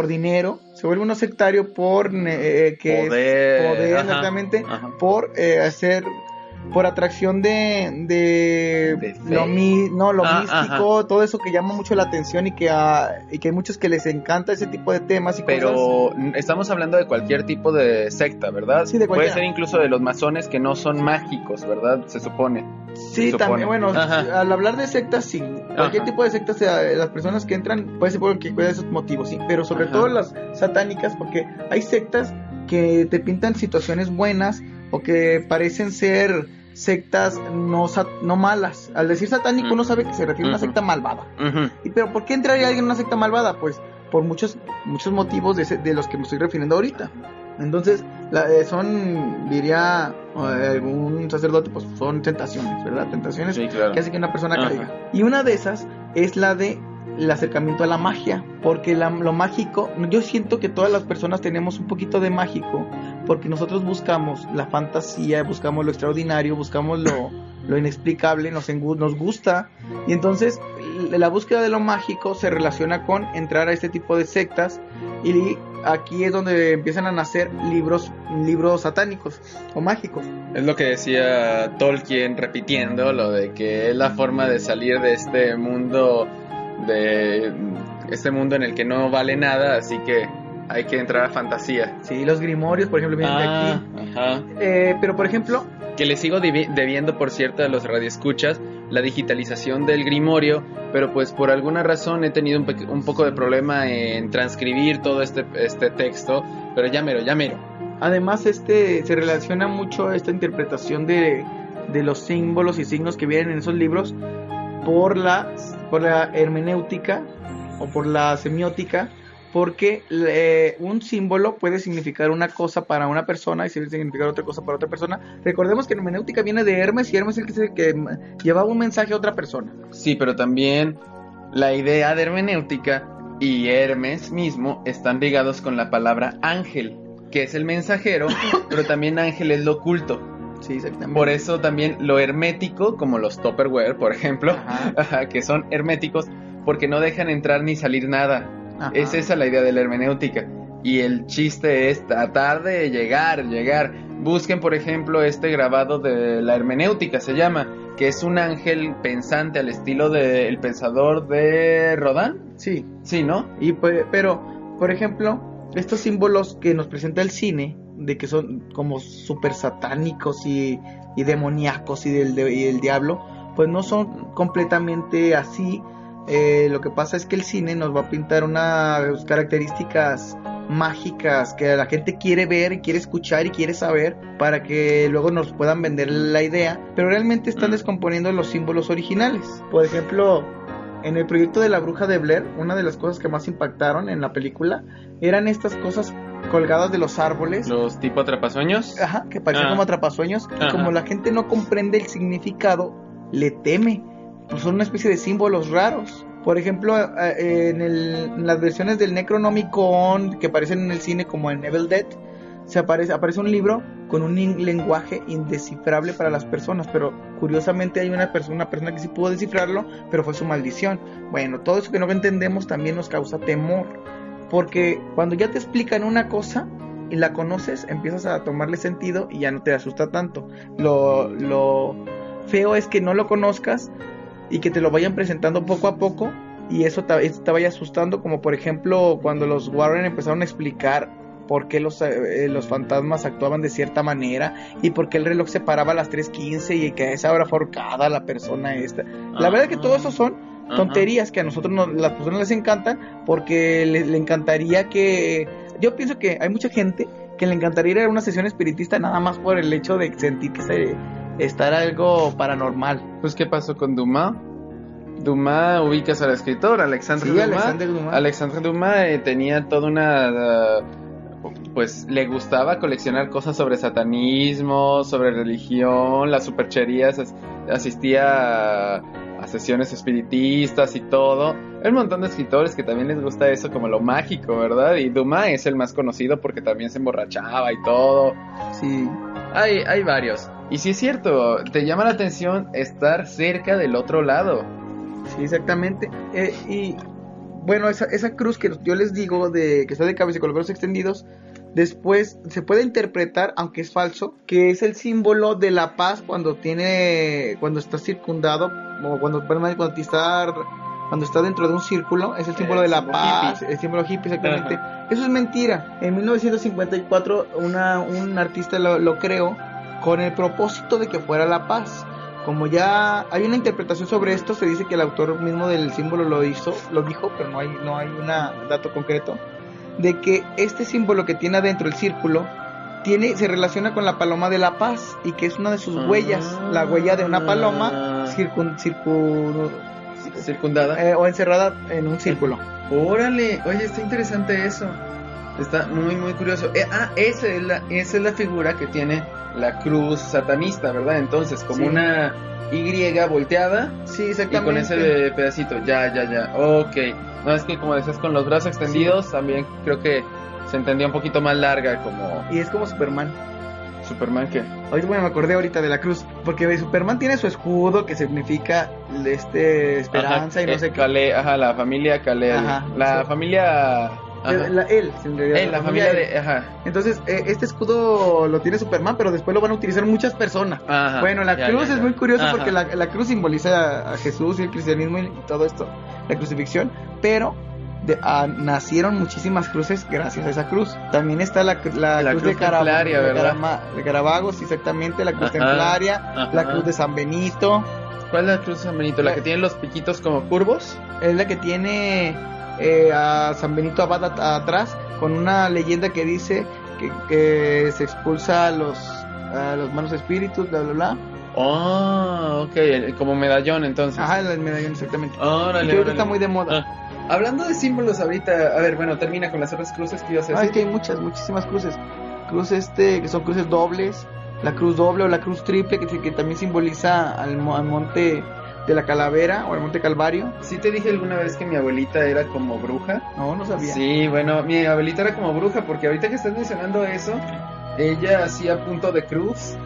dinero, se vuelve uno sectario por poder, ajá, exactamente, ajá. Por atracción de lo místico, todo eso que llama mucho la atención, y que hay muchos que les encanta ese tipo de temas y cosas. Pero estamos hablando de cualquier tipo de secta, ¿verdad? Sí, de cualquiera. Puede ser incluso de los masones, que no son mágicos, ¿verdad? Se supone. Sí, también, bueno, ajá, al hablar de sectas, sí. Cualquier ajá, tipo de sectas, las personas que entran, puede ser por esos motivos, sí. Pero sobre ajá, todo las satánicas, porque hay sectas que te pintan situaciones buenas, o que parecen ser sectas no malas. Al decir satánico, uno sabe que se refiere a una secta malvada. Pero ¿por qué entraría alguien en una secta malvada? Pues por muchos motivos de los que me estoy refiriendo ahorita. Entonces, diría algún sacerdote, pues son tentaciones, ¿verdad? Tentaciones, sí, claro, que hacen que una persona caiga. Y una de esas es la de el acercamiento a la magia, porque lo mágico, yo siento que todas las personas tenemos un poquito de mágico, porque nosotros buscamos la fantasía, buscamos lo extraordinario, buscamos lo inexplicable, nos gusta, y entonces la búsqueda de lo mágico se relaciona con entrar a este tipo de sectas, y aquí es donde empiezan a nacer libros satánicos o mágicos. Es lo que decía Tolkien, repitiendo lo de que es la forma de salir de este mundo en el que no vale nada, así que hay que entrar a fantasía. Sí, los grimorios, por ejemplo, vienen de aquí. Ajá. Pero por ejemplo, que le sigo debiendo, por cierto, a los radioescuchas la digitalización del grimorio, pero pues por alguna razón he tenido un poco de problema en transcribir todo este texto, pero ya mero. Además, se relaciona mucho esta interpretación de los símbolos y signos que vienen en esos libros por la hermenéutica o por la semiótica, porque un símbolo puede significar una cosa para una persona y significar otra cosa para otra persona. Recordemos que la hermenéutica viene de Hermes, y Hermes es el que llevaba un mensaje a otra persona. Sí, pero también la idea de hermenéutica y Hermes mismo están ligados con la palabra ángel, que es el mensajero, pero también ángel es lo oculto. Sí, exactamente. Por eso también lo hermético, como los Tupperware, por ejemplo, que son herméticos porque no dejan entrar ni salir nada. Ajá. Es esa la idea de la hermenéutica. Y el chiste es tratar de llegar. Busquen, por ejemplo, este grabado de la hermenéutica, se llama, que es un ángel pensante al estilo de El Pensador de Rodin. Sí. Sí, ¿no? Pero, por ejemplo, estos símbolos que nos presenta el cine, de que son como súper satánicos y demoníacos y el diablo, pues no son completamente así. Lo que pasa es que el cine nos va a pintar unas características mágicas que la gente quiere ver, quiere escuchar y quiere saber para que luego nos puedan vender la idea, pero realmente están descomponiendo los símbolos originales. Por ejemplo, en el proyecto de La Bruja de Blair, una de las cosas que más impactaron en la película eran estas cosas colgadas de los árboles. Los tipo atrapasueños. Ajá, que parecían como atrapasueños. Y como la gente no comprende el significado, le teme. Pues son una especie de símbolos raros. Por ejemplo, en las versiones del Necronomicon que aparecen en el cine, como en Evil Dead, aparece un libro con un lenguaje indescifrable para las personas, pero curiosamente hay una persona que sí pudo descifrarlo, pero fue su maldición. Bueno, todo eso que no entendemos también nos causa temor, porque cuando ya te explican una cosa y la conoces, empiezas a tomarle sentido y ya no te asusta tanto. Lo feo es que no lo conozcas y que te lo vayan presentando poco a poco y eso te vaya asustando, como por ejemplo cuando los Warren empezaron a explicar por qué los fantasmas actuaban de cierta manera y por qué el reloj se paraba a las 3:15 y que a esa hora fue ahorcada la persona esta. La verdad es que todo eso son tonterías que a nosotros las personas les encantan, porque le encantaría que... Yo pienso que hay mucha gente que le encantaría ir a una sesión espiritista nada más por el hecho de sentir que estar algo paranormal. Pues, ¿qué pasó con Dumas? Dumas, ubicas al escritor, Alexandre Dumas. Alexandre Dumas tenía toda una... pues le gustaba coleccionar cosas sobre satanismo, sobre religión, las supercherías, asistía a sesiones espiritistas y todo. Hay un montón de escritores que también les gusta eso, como lo mágico, ¿verdad? Y Dumas es el más conocido porque también se emborrachaba y todo. Sí. Hay varios. Y sí es cierto, te llama la atención estar cerca del otro lado. Sí, exactamente. Y bueno, esa cruz que yo les digo, que está de cabeza y con los brazos extendidos, después se puede interpretar, aunque es falso, que es el símbolo de la paz cuando está circundado, o cuando está dentro de un círculo, es el símbolo de la paz, hippie. El símbolo hippie, exactamente. Ajá. Eso es mentira. En 1954 un artista lo creó con el propósito de que fuera la paz. Como ya hay una interpretación sobre esto, se dice que el autor mismo del símbolo lo dijo, pero no hay un dato concreto, de que este símbolo que tiene adentro el círculo se relaciona con la paloma de la paz, y que es una de sus huellas, la huella de una paloma circundada o encerrada en un círculo. Órale, oye, está interesante eso. Está muy muy curioso. Esa es la figura que tiene la cruz satanista, ¿verdad? Entonces, como una Y volteada. Sí, exactamente. Y con ese pedacito. Ya. Ok. No, es que como decías, con los brazos extendidos, también creo que se entendía un poquito más larga, como... Y es como Superman. ¿Superman qué? Me acordé ahorita de la cruz, porque Superman tiene su escudo que significa esperanza, y no sé qué. La familia Kal-El. La familia... la familia de... Entonces, este escudo lo tiene Superman, pero después lo van a utilizar muchas personas. Bueno, la cruz es muy curiosa porque la cruz simboliza a Jesús y el cristianismo y todo esto, la crucifixión, pero nacieron muchísimas cruces gracias a esa cruz. También está la cruz de Caravaggio, exactamente, la cruz templaria, la cruz de San Benito. ¿Cuál es la cruz de San Benito? ¿La que tiene los piquitos como curvos? Es la que tiene a San Benito Abad atrás, con una leyenda que dice que se expulsa a los malos espíritus, bla bla bla. Ok, como medallón entonces. El medallón, exactamente. Órale, y creo que está muy de moda. Hablando de símbolos ahorita, a ver, bueno, termina con las otras cruces que ibas a decir. Es que hay muchísimas cruces. Cruces que son cruces dobles, la cruz doble o la cruz triple, que también simboliza al monte de la Calavera o el monte Calvario. ¿Sí te dije alguna vez que mi abuelita era como bruja? No sabía. Sí, bueno, mi abuelita era como bruja, porque ahorita que estás mencionando eso, ella hacía punto de cruz.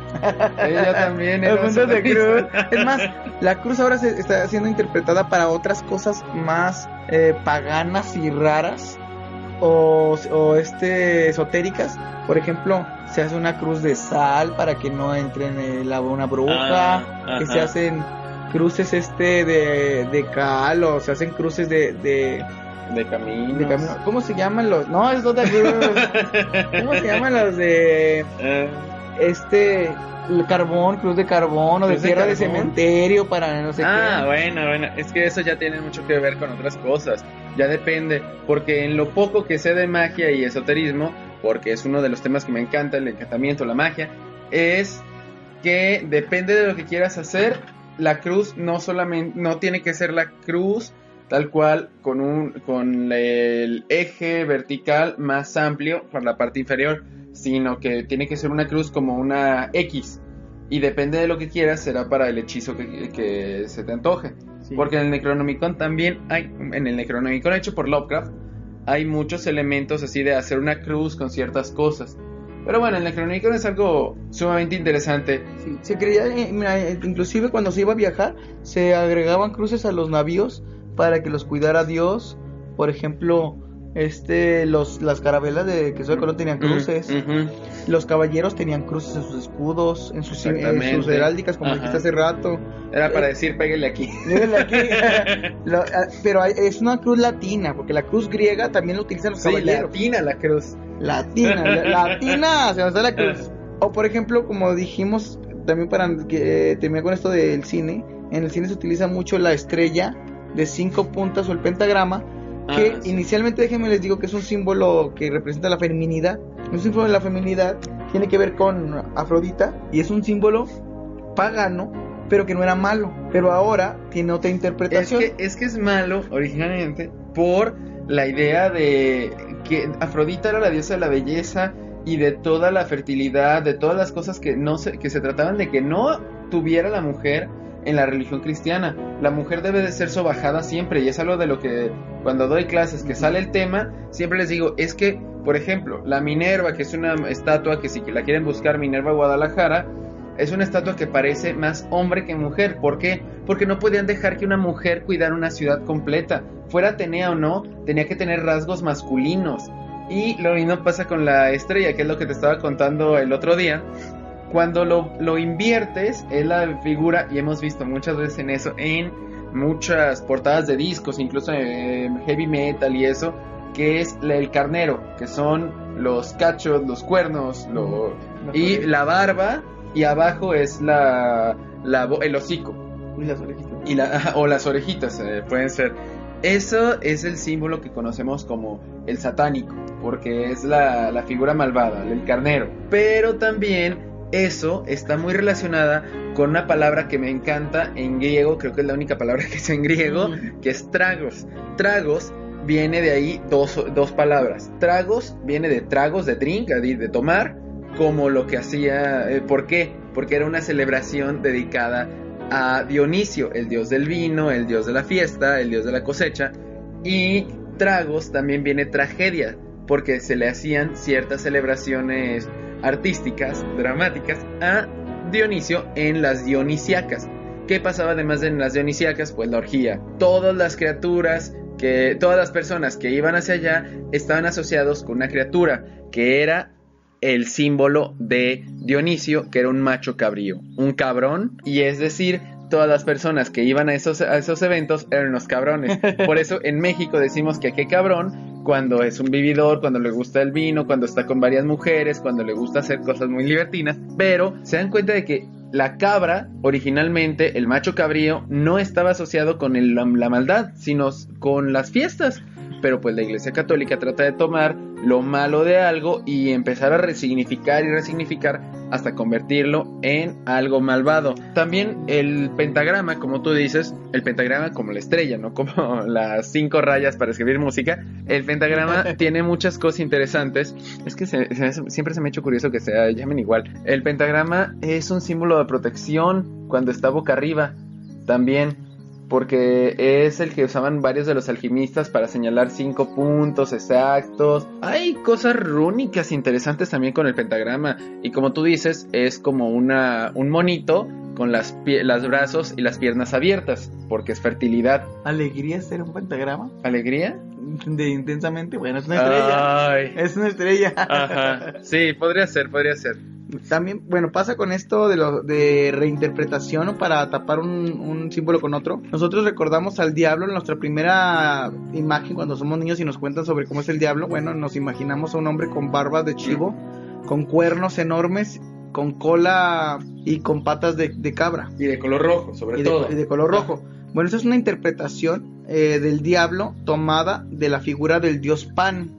Ella también era punto de cruz. Es más, la cruz ahora se está siendo interpretada para otras cosas más paganas y raras. esotéricas. Por ejemplo, se hace una cruz de sal para que no entre una bruja, que se hacen cruces de cal, o se hacen cruces de camino. ¿Cómo se llaman los? No, es otra cruz. ¿Cómo se llaman los de el carbón, cruz de carbón, o de tierra de cementerio para no sé qué? Bueno, es que eso ya tiene mucho que ver con otras cosas. Ya depende, porque en lo poco que sé de magia y esoterismo, porque es uno de los temas que me encanta, el encantamiento, la magia, es que depende de lo que quieras hacer. La cruz no tiene que ser la cruz tal cual con el eje vertical más amplio por la parte inferior, sino que tiene que ser una cruz como una X, y depende de lo que quieras será para el hechizo que se te antoje. Sí. Porque en el Necronomicon también en el Necronomicon hecho por Lovecraft, hay muchos elementos así de hacer una cruz con ciertas cosas. Pero bueno, el Necronomicon es algo sumamente interesante. Sí, se creía, inclusive cuando se iba a viajar, se agregaban cruces a los navíos para que los cuidara Dios. Por ejemplo, las carabelas de Queso de Colón tenían cruces. Los caballeros tenían cruces en sus escudos, en sus heráldicas, como dijiste hace rato. Era para decir, pégale aquí. Pero es una cruz latina, porque la cruz griega también la utilizan los caballeros. Latina la cruz. Latina, se nos da la cruz. O por ejemplo, como dijimos, también para que terminar con esto del cine, en el cine se utiliza mucho la estrella de 5 puntas o el pentagrama, que inicialmente, déjenme les digo que es un símbolo que representa la feminidad. Un símbolo de la feminidad tiene que ver con Afrodita, y es un símbolo pagano, pero que no era malo, pero ahora tiene otra interpretación. Es que es malo originalmente por la idea de que Afrodita era la diosa de la belleza y de toda la fertilidad, de todas las cosas que se trataban de que no tuviera la mujer en la religión cristiana. La mujer debe de ser sobajada siempre, y es algo de lo que cuando doy clases que sale el tema, siempre les digo, es que, por ejemplo, la Minerva, que es una estatua que si la quieren buscar, Minerva Guadalajara, es una estatua que parece más hombre que mujer. ¿Por qué? Porque no podían dejar que una mujer cuidara una ciudad completa. Fuera Atenea o no, tenía que tener rasgos masculinos. Y lo mismo pasa con la estrella, que es lo que te estaba contando el otro día. Cuando lo inviertes, es la figura, y hemos visto muchas veces en eso, en muchas portadas de discos, incluso en heavy metal y eso, que es el carnero, que son los cachos, los cuernos, y la barba, y abajo es el hocico. Y las orejitas. O las orejitas, pueden ser. Eso es el símbolo que conocemos como el satánico, porque es la figura malvada, el carnero. Pero también eso está muy relacionada con una palabra que me encanta en griego, creo que es la única palabra que sé en griego, que es tragos. Tragos viene de ahí dos palabras. Tragos viene de tragos, de drink, de tomar, como lo que hacía. ¿Por qué? Porque era una celebración dedicada a Dionisio, el dios del vino, el dios de la fiesta, el dios de la cosecha. Y tragos también viene tragedia, porque se le hacían ciertas celebraciones artísticas, dramáticas a Dionisio en las dionisíacas. ¿Qué pasaba además en las dionisíacas? Pues la orgía. Todas las personas que iban hacia allá estaban asociados con una criatura que era el símbolo de Dionisio, que era un macho cabrío, un cabrón, y es decir, todas las personas que iban a esos eventos eran unos cabrones. Por eso en México decimos que qué cabrón cuando es un vividor, cuando le gusta el vino, cuando está con varias mujeres, cuando le gusta hacer cosas muy libertinas. Pero se dan cuenta de que la cabra, originalmente, el macho cabrío, no estaba asociado con la maldad, sino con las fiestas. Pero pues la Iglesia Católica trata de tomar lo malo de algo y empezar a resignificar y resignificar hasta convertirlo en algo malvado. También el pentagrama, como tú dices, el pentagrama como la estrella, no como las 5 rayas para escribir música. El pentagrama tiene muchas cosas interesantes. Es que siempre se me ha hecho curioso que se llamen igual. El pentagrama es un símbolo de protección cuando está boca arriba también, porque es el que usaban varios de los alquimistas para señalar 5 puntos exactos. Hay cosas rúnicas interesantes también con el pentagrama, y como tú dices, es como un monito con los brazos y las piernas abiertas, porque es fertilidad. ¿Alegría ser un pentagrama? ¿Alegría? de Intensamente, bueno, es una estrella. Ay. Es una estrella. Ajá. Sí, podría ser. También, bueno, pasa con esto de reinterpretación, ¿no? Para tapar un símbolo con otro. Nosotros recordamos al diablo en nuestra primera imagen cuando somos niños y nos cuentan sobre cómo es el diablo. Bueno, nos imaginamos a un hombre con barbas de chivo, con cuernos enormes, con cola y con patas de cabra. Y de color rojo, sobre todo. Y de color rojo. Bueno, esa es una interpretación del diablo tomada de la figura del dios Pan.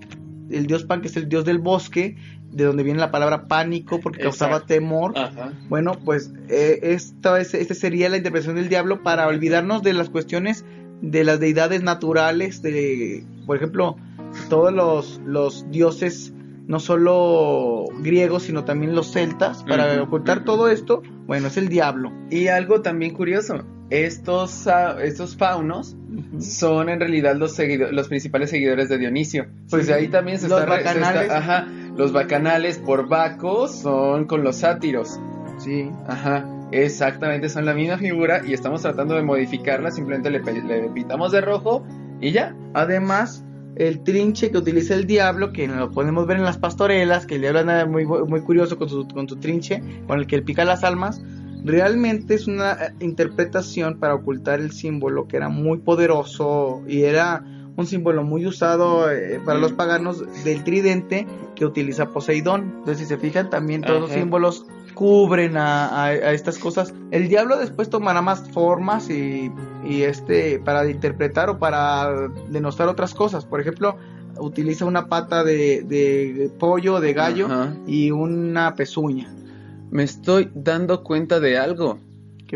El dios Pan, que es el dios del bosque, de donde viene la palabra pánico, porque causaba temor. Ajá. Bueno, pues esta sería la interpretación del diablo para olvidarnos de las cuestiones de las deidades naturales, por ejemplo, todos los dioses, no solo griegos, sino también los celtas, para ocultar todo esto. Bueno, es el diablo. Y algo también curioso, estos faunos son en realidad los principales seguidores de Dionisio. Pues de ahí también los bacanales. Los bacanales por Baco son con los sátiros. Sí. Ajá, exactamente, son la misma figura y estamos tratando de modificarla, simplemente le pintamos de rojo y ya. Además, el trinche que utiliza el diablo, que lo podemos ver en las pastorelas, que el diablo anda muy, muy curioso con su trinche, con el que él pica las almas, realmente es una interpretación para ocultar el símbolo, que era muy poderoso y era un símbolo muy usado para los paganos, del tridente que utiliza Poseidón. Entonces, si se fijan, también todos los símbolos cubren a estas cosas. El diablo después tomará más formas y para interpretar o para denostar otras cosas. Por ejemplo, utiliza una pata de pollo, de gallo, y una pezuña. Me estoy dando cuenta de algo.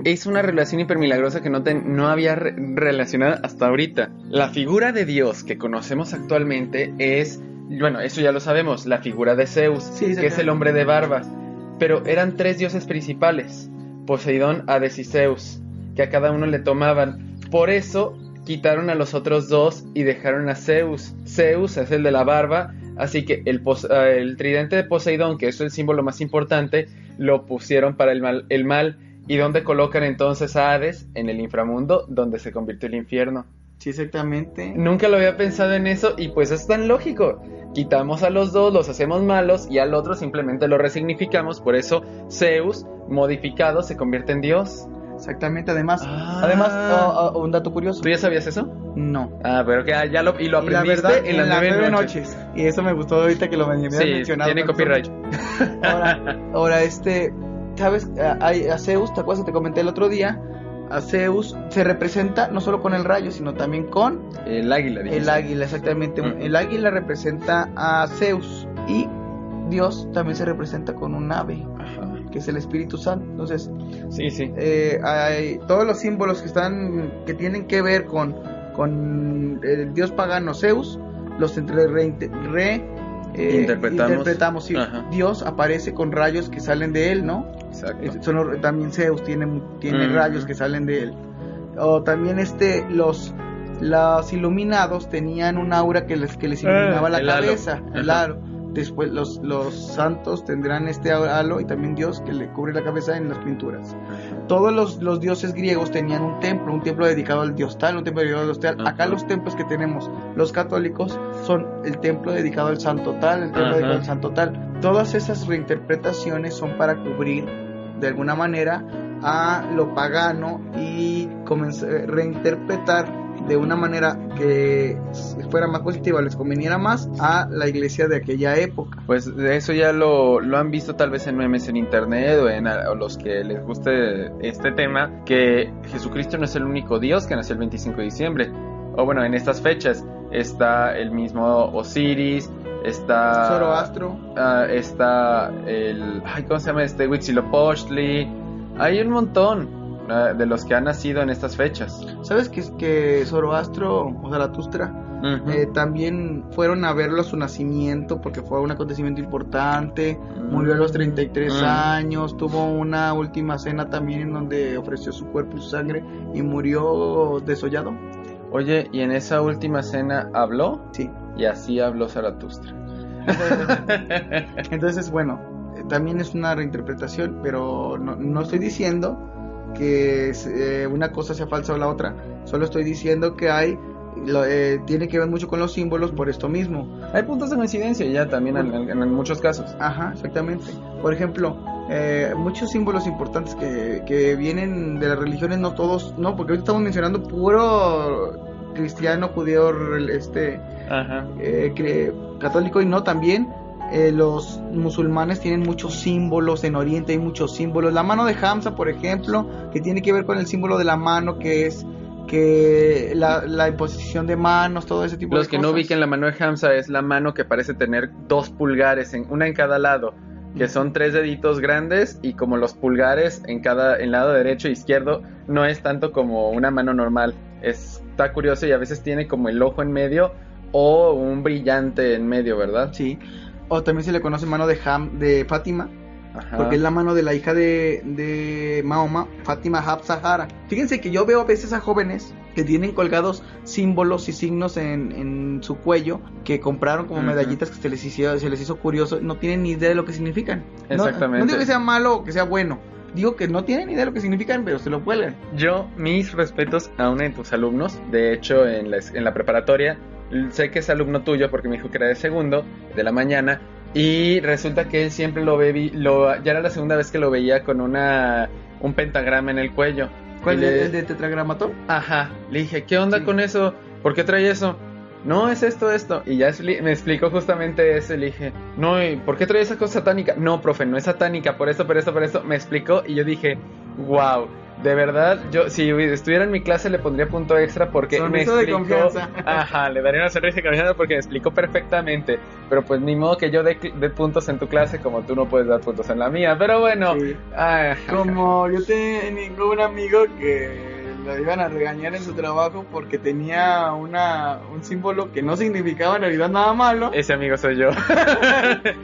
Es una relación hipermilagrosa que no había relacionado hasta ahorita. La figura de Dios que conocemos actualmente es, bueno, eso ya lo sabemos, la figura de Zeus, que es el hombre de barba. Pero eran 3 dioses principales: Poseidón, Hades y Zeus, que a cada uno le tomaban. Por eso quitaron a los otros 2 y dejaron a Zeus. Zeus es el de la barba, así que el tridente de Poseidón, que es el símbolo más importante, lo pusieron para el mal. ¿Y dónde colocan entonces a Hades? En el inframundo, donde se convirtió el infierno. Sí, exactamente. Nunca lo había pensado en eso y pues es tan lógico. Quitamos a los 2, los hacemos malos y al otro simplemente lo resignificamos. Por eso Zeus, modificado, se convierte en Dios. Exactamente, además, un dato curioso. ¿Tú ya sabías eso? No. Pero que lo aprendiste la verdad, en las 9 noches. Y eso me gustó ahorita que lo mencionado. Tiene copyright. Ahora, ¿sabes? A Zeus, ¿te acuerdas? Te comenté el otro día. A Zeus se representa no solo con el rayo, sino también con el águila. ¿Dijiste? El águila, exactamente. El águila representa a Zeus y Dios también se representa con un ave, que es el Espíritu Santo. Entonces, hay todos los símbolos que tienen que ver con el dios pagano Zeus, los interpretamos. Sí. Dios aparece con rayos que salen de él, ¿no? Exacto. También Zeus tiene rayos que salen de él. O también los iluminados tenían un aura que les iluminaba la cabeza, el halo. Después los santos tendrán este halo, y también Dios, que le cubre la cabeza en las pinturas. Todos los dioses griegos tenían un templo dedicado al dios tal, un templo dedicado al dios tal. Acá los templos que tenemos los católicos son el templo dedicado al santo tal, el templo dedicado al santo tal. Todas esas reinterpretaciones son para cubrir de alguna manera a lo pagano y reinterpretar de una manera que fuera más positiva, les conveniera más a la iglesia de aquella época. Pues eso ya lo han visto tal vez en memes en internet o los que les guste este tema, que Jesucristo no es el único Dios que nació el 25 de diciembre. O bueno, en estas fechas está el mismo Osiris, está Zoroastro, está ¿cómo se llama? Huitzilopochtli. Hay un montón de los que han nacido en estas fechas. ¿Sabes que Zoroastro o Zaratustra también fueron a verlo a su nacimiento, porque fue un acontecimiento importante? Murió a los 33 años, tuvo una última cena también en donde ofreció su cuerpo y su sangre y murió desollado. Oye, ¿y en esa última cena habló? Sí. Y así habló Zaratustra. Entonces, bueno, también es una reinterpretación, pero no estoy diciendo que una cosa sea falsa o la otra. Solo estoy diciendo que hay tiene que ver mucho con los símbolos por esto mismo. Hay puntos de coincidencia ya también en muchos casos. Ajá, exactamente. Por ejemplo, muchos símbolos importantes que vienen de las religiones, no todos, no, porque ahorita estamos mencionando puro cristiano, judío, Ajá. Católico, y no, también los musulmanes tienen muchos símbolos. En Oriente hay muchos símbolos. La mano de Hamza, por ejemplo, que tiene que ver con el símbolo de la mano, que es que la imposición de manos, todo ese tipo de Los cosas. que no ubiquen, la mano de Hamza es la mano que parece tener 2 pulgares, una en cada lado, que son 3 deditos grandes, y como los pulgares en lado derecho e izquierdo, no es tanto como una mano normal. Está curioso, y a veces tiene como el ojo en medio o un brillante en medio, ¿verdad? Sí. O también se le conoce mano de Fátima, Ajá. porque es la mano de la hija de Mahoma, Fátima Zahara. Fíjense que yo veo a veces a jóvenes que tienen colgados símbolos y signos en su cuello, que compraron como medallitas, que se les hizo curioso, no tienen ni idea de lo que significan. Exactamente. No digo que sea malo o que sea bueno, digo que no tienen ni idea de lo que significan, pero se lo cuelgan. Yo, mis respetos a uno de tus alumnos, de hecho en la preparatoria, sé que es alumno tuyo porque me dijo que era de segundo, de la mañana, y resulta que él siempre ya era la segunda vez que lo veía con un pentagrama en el cuello. ¿Cuál es el de tetragramatón? Ajá, le dije, ¿qué onda con eso? ¿Por qué trae eso? No, es esto. Y ya me explicó justamente eso, y le dije, no, ¿y por qué trae esa cosa satánica? No, profe, no es satánica, por esto. Me explicó, y yo dije, wow. De verdad, yo si estuviera en mi clase le pondría punto extra porque sonrisa me de explicó. confianza. Ajá, le daría una sonrisa de confianza porque me explicó perfectamente. Pero pues ni modo que yo dé puntos en tu clase como tú no puedes dar puntos en la mía. Pero bueno, sí. Como yo tenía ningún amigo que lo iban a regañar en su trabajo porque tenía un símbolo que no significaba en realidad nada malo. Ese amigo soy yo.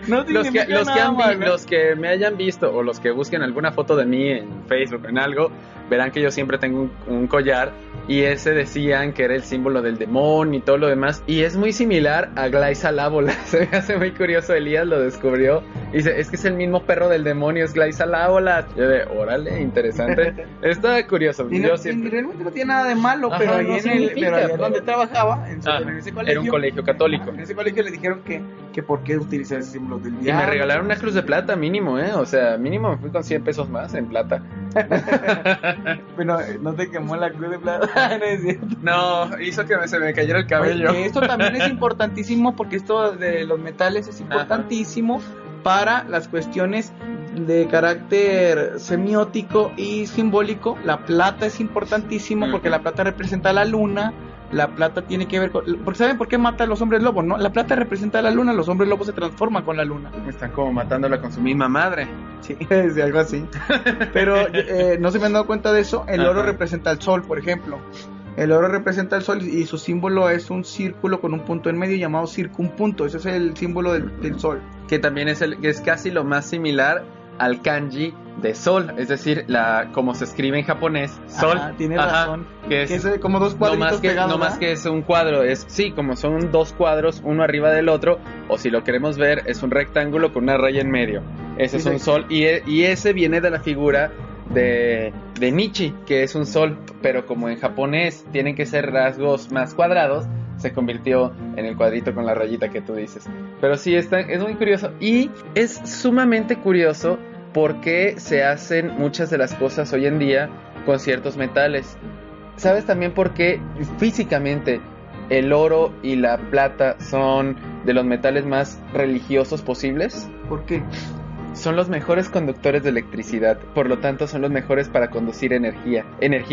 No significa nada malo. Los que me hayan visto o los que busquen alguna foto de mí en Facebook o en algo, verán que yo siempre tengo un collar, y ese decían que era el símbolo del demonio y todo lo demás, y es muy similar a Glaisa Lávola. Se me hace muy curioso, Elías lo descubrió y dice, es que es el mismo perro del demonio, es Glaisa Lávola. Yo de, órale, interesante. Está curioso. Y realmente no tiene nada de malo. Ajá, pero ahí pero donde trabajaba, en ese colegio, era un colegio católico. En ese colegio le dijeron que por qué utilizar ese símbolo del diablo. Y me regalaron una cruz de plata mínimo, o sea, mínimo me fui con 100 pesos más en plata. Pero no te quemó la cruz de plata. No es cierto. No, hizo que se me cayera el cabello. Oye, esto también es importantísimo, porque esto de los metales es importantísimo. Ajá. Para las cuestiones de carácter semiótico y simbólico. La plata es importantísimo porque la plata representa a la luna. La plata tiene que ver con... Porque ¿saben por qué mata a los hombres lobos, no? La plata representa a la luna, los hombres lobos se transforman con la luna. Están como matándola con su misma madre. Sí, algo así. Pero no se me han dado cuenta de eso. El oro representa al sol, por ejemplo. El oro representa al sol y su símbolo es un círculo con un punto en medio llamado circunpunto. Ese es el símbolo del sol. Que también es casi lo más similar al kanji de sol, es decir, como se escribe en japonés, sol. Tienes razón. Que es como dos cuadritos pegados. No más que es un cuadro, como son 2 cuadros, uno arriba del otro, o si lo queremos ver, es un rectángulo con una raya en medio. Ese es un sol, y ese viene de la figura de Nichi, que es un sol, pero como en japonés tienen que ser rasgos más cuadrados, se convirtió en el cuadrito con la rayita que tú dices. Pero sí, es muy curioso, y es sumamente curioso porque se hacen muchas de las cosas hoy en día con ciertos metales. ¿Sabes también por qué físicamente el oro y la plata son de los metales más religiosos posibles? ¿Por qué? Son los mejores conductores de electricidad, por lo tanto son los mejores para conducir energía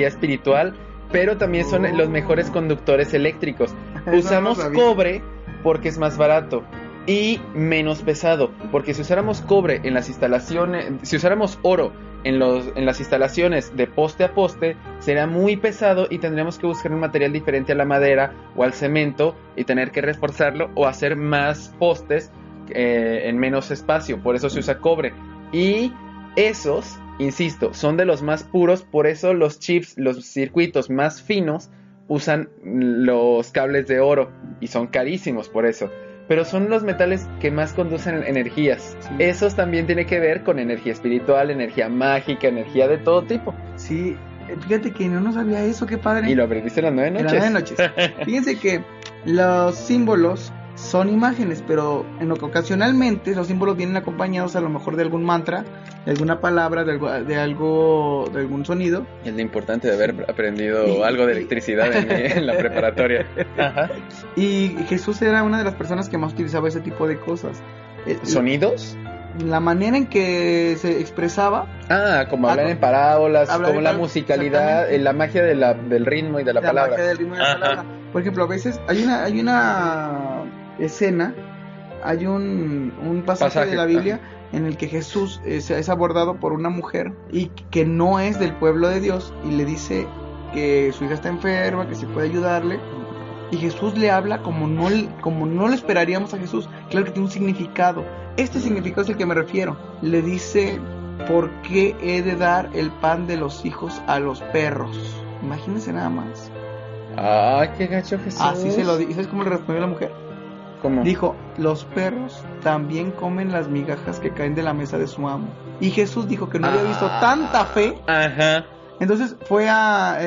espiritual, pero también son los mejores conductores eléctricos. Usamos cobre porque es más barato y menos pesado, porque si usáramos cobre en las instalaciones, si usáramos oro en las instalaciones de poste a poste, será muy pesado y tendríamos que buscar un material diferente a la madera o al cemento y tener que reforzarlo o hacer más postes en menos espacio. Por eso se usa cobre, y esos, insisto, son de los más puros. Por eso los chips, los circuitos más finos usan los cables de oro y son carísimos por eso, pero son los metales que más conducen energías. Sí. Esos también tienen que ver con energía espiritual, energía mágica, energía de todo tipo. Sí, Fíjate que no sabía eso, qué padre. ¿Y lo aprendiste en las 9 En noches? las 9 noches. Fíjense que los símbolos son imágenes, pero ocasionalmente los símbolos vienen acompañados a lo mejor de algún mantra, de alguna palabra, de algún sonido. Es lo importante de haber aprendido Y- algo de electricidad en la preparatoria. Ajá. Y Jesús era una de las personas que más utilizaba ese tipo de cosas. ¿Sonidos? La manera en que se expresaba, Como hablar en parábolas, hablar como en la parábolas, musicalidad, exactamente. La magia del ritmo y de la palabra. magia del ritmo de la Ajá. palabra. Por ejemplo, a veces hay una escena, hay un pasaje de la Biblia en el que Jesús es abordado por una mujer y que no es del pueblo de Dios y le dice que su hija está enferma, que si puede ayudarle. Y Jesús le habla como no le esperaríamos a Jesús. Claro que tiene un significado. Este significado es el que me refiero. Le dice, ¿por qué he de dar el pan de los hijos a los perros? Imagínense nada más. Qué gacho Jesús. Así se lo dice. ¿Sabes cómo le respondió la mujer? ¿Cómo? Dijo, los perros también comen las migajas que caen de la mesa de su amo. Y Jesús dijo que no había visto tanta fe. Ajá. Entonces fue Era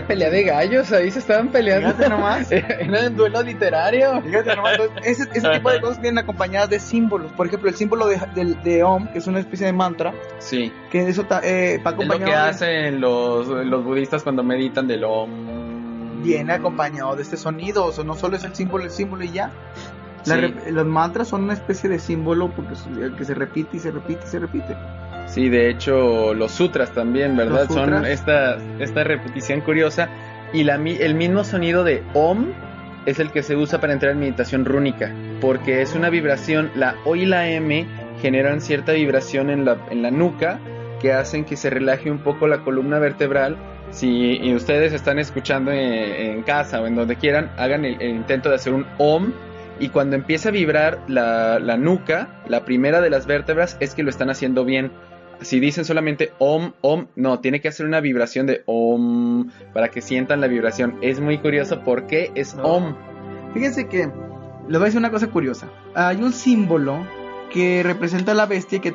pelea de gallos, ahí se estaban peleando. Fíjate nomás. Era un duelo literario. Fíjate nomás, entonces, ese tipo de cosas vienen acompañadas de símbolos. Por ejemplo, el símbolo de Om, que es una especie de mantra, Sí. que eso va Es acompañado. lo que hacen los budistas cuando meditan del Om. Viene acompañado de este sonido. O sea, no solo es el símbolo y ya. Sí. Los mantras son una especie de símbolo porque que se repite y se repite y se repite. Sí, de hecho, los sutras también, ¿verdad? Los sutras. Son esta repetición curiosa. Y el mismo sonido de Om es el que se usa para entrar en meditación rúnica. Porque es una vibración, la O y la M generan cierta vibración en la nuca que hacen que se relaje un poco la columna vertebral. Si ustedes están escuchando en casa o en donde quieran, hagan el intento de hacer un Om. Y cuando empieza a vibrar la nuca, la primera de las vértebras, es que lo están haciendo bien. Si dicen solamente Om, Om, no, tiene que hacer una vibración de Om para que sientan la vibración. Es muy curioso porque es Om. Fíjense que les voy a decir una cosa curiosa. Hay un símbolo que representa a la bestia que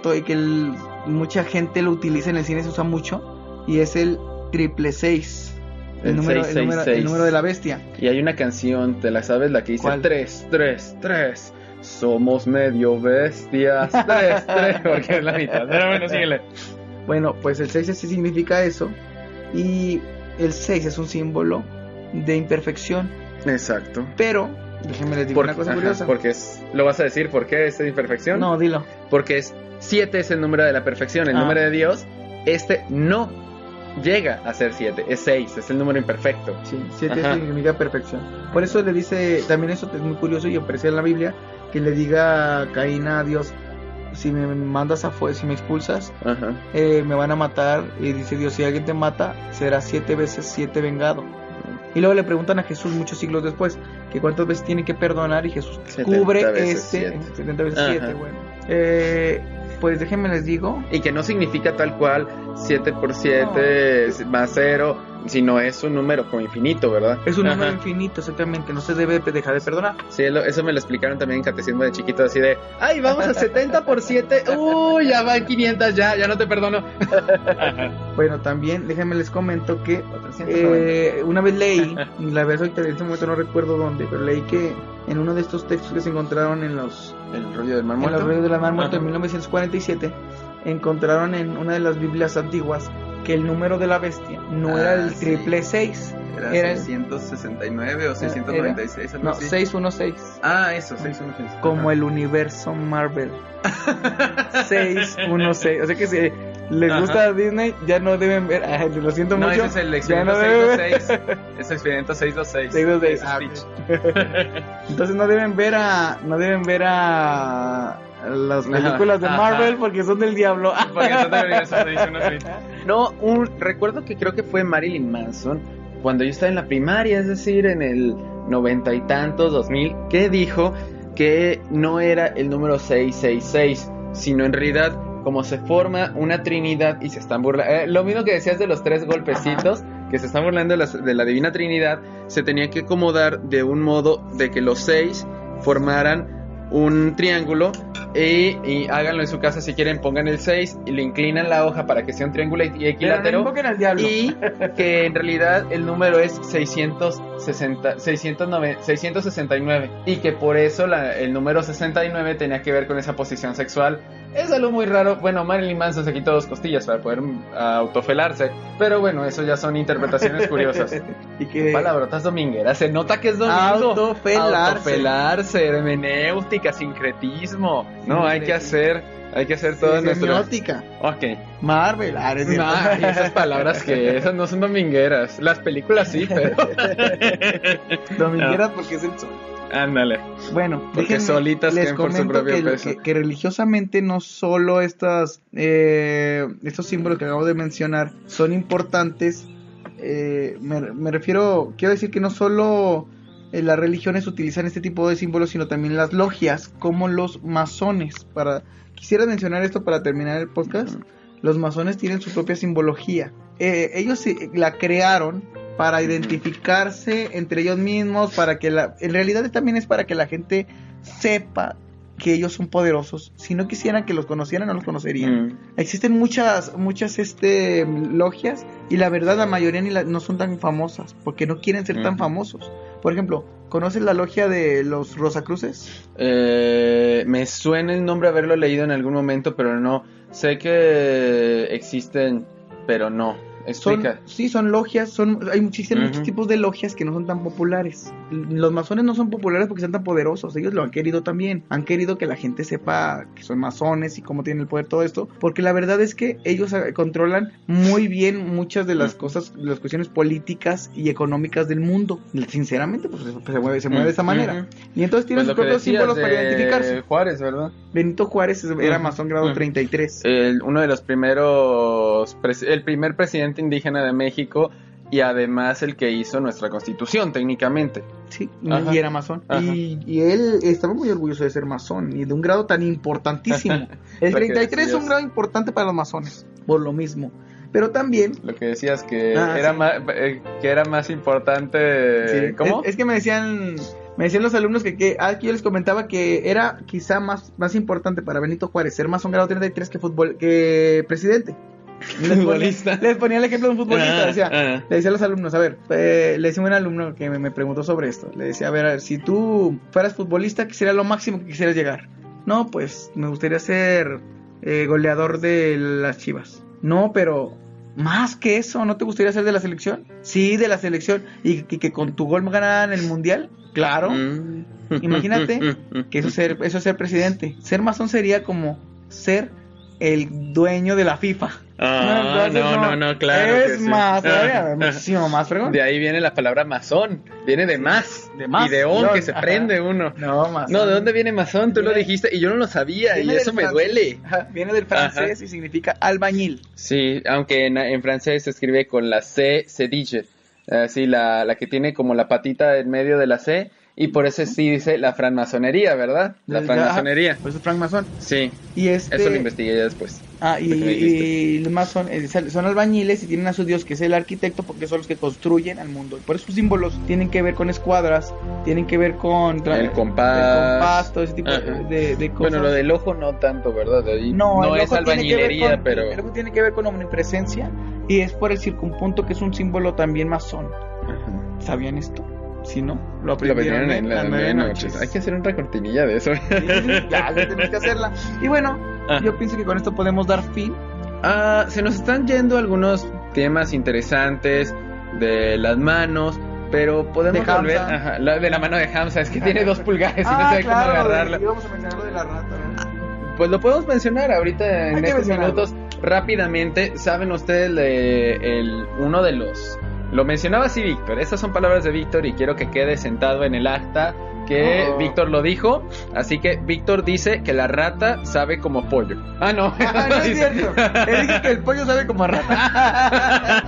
mucha gente lo utiliza en el cine, se usa mucho, y es el 666. El número de la bestia. Y hay una canción, ¿te la sabes? La que dice ¿Cuál? 3, 3, 3. Somos medio bestias. 3, 3, porque es la mitad. Pero bueno, síguele. Bueno, pues el 6 sí significa eso. Y el 6 es un símbolo de imperfección. Exacto. Pero, déjenme les digo una cosa curiosa. Porque ¿lo vas a decir por qué esta imperfección? No, dilo. Porque 7 es el número de la perfección, el número de Dios. No llega a ser 7, es 6, es el número imperfecto. Sí, 7 significa perfección. Por eso le dice, también eso es muy curioso y aparece en la Biblia, que le diga a Caín a Dios, si me mandas afuera, si me expulsas, me van a matar. Y dice Dios, si alguien te mata, será 7 veces 7 vengado. Y luego le preguntan a Jesús muchos siglos después que cuántas veces tiene que perdonar, y Jesús cubre 70 veces 7. Bueno, pues déjenme les digo. Y que no significa tal cual 7 por 7 más 0, sino es un número como infinito, ¿verdad? Es un número infinito, exactamente. No se debe dejar de perdonar. Sí, eso me lo explicaron también en catecismo de chiquito, así de, ay, vamos a 70 por 7, ya van 500, ya no te perdono. Bueno, también déjenme les comento que una vez leí, la verdad ahorita en este momento no recuerdo dónde, pero leí que en uno de estos textos que se encontraron en el rollo del Mar Muerto, en 1947, encontraron en una de las Biblias antiguas que el número de la bestia no era el 666, era 669 o 696, no, 616. Eso, 616. Como el universo Marvel. 616. O sea que si les gusta a Disney, ya no deben ver. Lo siento mucho. No, ese es el experimento 626. Es el experimento 626. 626. Entonces no deben ver a las películas de Marvel porque son del diablo. Porque son del universo 616. No, recuerdo que creo que fue Marilyn Manson cuando yo estaba en la primaria, es decir, en el 90 y tantos, 2000, que dijo que no era el número 666, sino en realidad como se forma una trinidad y se están burlando, lo mismo que decías de los 3 golpecitos, que se están burlando de la Divina Trinidad, se tenía que acomodar de un modo de que los 6 formaran un triángulo Y háganlo en su casa si quieren, pongan el 6 y le inclinan la hoja para que sea un triángulo equilátero. Pero no invoquen al diablo. Y que en realidad el número es 669 y que por eso el número 69 tenía que ver con esa posición sexual. Es algo muy raro. Bueno, Marilyn Manson se quitó 2 costillas para poder autofelarse, pero bueno, eso ya son interpretaciones curiosas. Y que palabrotas domingueras, se nota que es domingo. Autofelarse, hermenéutica, sincretismo. No, hay que hacer todo nuestro. Semiótica. Ok. Marvel. Y esas palabras esas no son domingueras. Las películas sí, pero. Domingueras porque es el sol. Ándale. Bueno, porque solitas les caen por su comento propio peso. que religiosamente no solo estos símbolos que acabo de mencionar son importantes. Me refiero, quiero decir que no solo las religiones utilizan este tipo de símbolos, sino también las logias, como los masones. Quisiera mencionar esto para terminar el podcast. Los masones tienen su propia simbología. Ellos la crearon para identificarse entre ellos mismos, para que en realidad también es para que la gente sepa que ellos son poderosos. Si no quisieran que los conocieran, no los conocerían. Existen muchas logias, y la verdad la mayoría no son tan famosas, porque no quieren ser tan famosos. Por ejemplo, ¿conoces la logia de los Rosacruces? Me suena el nombre, haberlo leído en algún momento, pero no. Sé que existen, pero no. Explica. Son logias, existen muchos tipos de logias que no son tan populares. Los masones no son populares porque son tan poderosos, ellos lo han querido también. Han querido que la gente sepa que son masones y cómo tienen el poder, todo esto, porque la verdad es que ellos controlan muy bien muchas de las cosas, las cuestiones políticas y económicas del mundo. Sinceramente, pues se mueve de esa manera. Y entonces tienen sus propios símbolos para identificarse. Juárez, ¿verdad? Benito Juárez era masón grado 33. Uno de los primeros, el primer presidente indígena de México, y además el que hizo nuestra constitución técnicamente. Sí, y era masón. Y él estaba muy orgulloso de ser masón y de un grado tan importantísimo. El 33 es un grado importante para los masones, por lo mismo. Pero también lo que decías que era más importante. Sí. ¿Cómo? Es que me decían los alumnos que yo les comentaba que era quizá más importante para Benito Juárez ser masón grado 33 que presidente. Les ponía el ejemplo de un futbolista. Le decía a los alumnos, a ver, le decía a un alumno que me preguntó sobre esto. Le decía, a ver, si tú fueras futbolista, ¿qué sería lo máximo que quisieras llegar? No, pues me gustaría ser goleador de las Chivas. No, pero más que eso, ¿no te gustaría ser de la selección? Sí, de la selección. Y que con tu gol ganaran el mundial. Claro. Imagínate que eso es ser presidente. Ser masón sería como ser el dueño de la FIFA. No, claro. Es más, muchísimo más fregón. De ahí viene la palabra masón. Viene de más. Y de que se prende uno. No, ¿de dónde viene masón? Tú lo dijiste y yo no lo sabía, y eso me duele. Viene del francés y significa albañil. Sí, aunque en francés se escribe con la C, se dice. Sí, la que tiene como la patita en medio de la C. Y por eso sí dice la francmasonería, ¿verdad? La francmasonería. Pues es francmasón. Sí. Y eso lo investigué ya después. Y los masón son albañiles y tienen a su dios que es el arquitecto, porque son los que construyen al mundo. Por eso sus símbolos tienen que ver con escuadras, tienen que ver con el compás, todo ese tipo de cosas. Bueno, lo del ojo no tanto, ¿verdad? No es albañilería, pero el ojo tiene que ver con omnipresencia, y es por el circunpunto, que es un símbolo también masón. ¿Sabían esto? Si no, lo aprendieron en las 9 noches. Hay que hacer una cortinilla de eso. Ya tenemos que hacerla. Y bueno, yo pienso que con esto podemos dar fin. Se nos están yendo algunos temas interesantes de las manos, pero podemos volver de la mano de Hamza. Es que tiene 2 pulgares y no sé cómo agarrarla. Y vamos a mencionar lo de la rata, ¿no? Pues lo podemos mencionar ahorita en estos minutos rápidamente. ¿Saben ustedes uno de los... Lo mencionaba así Víctor, estas son palabras de Víctor y quiero que quede sentado en el acta que Víctor lo dijo. Así que Víctor dice que la rata sabe como pollo. No. No es cierto. Él dice que el pollo sabe como rata.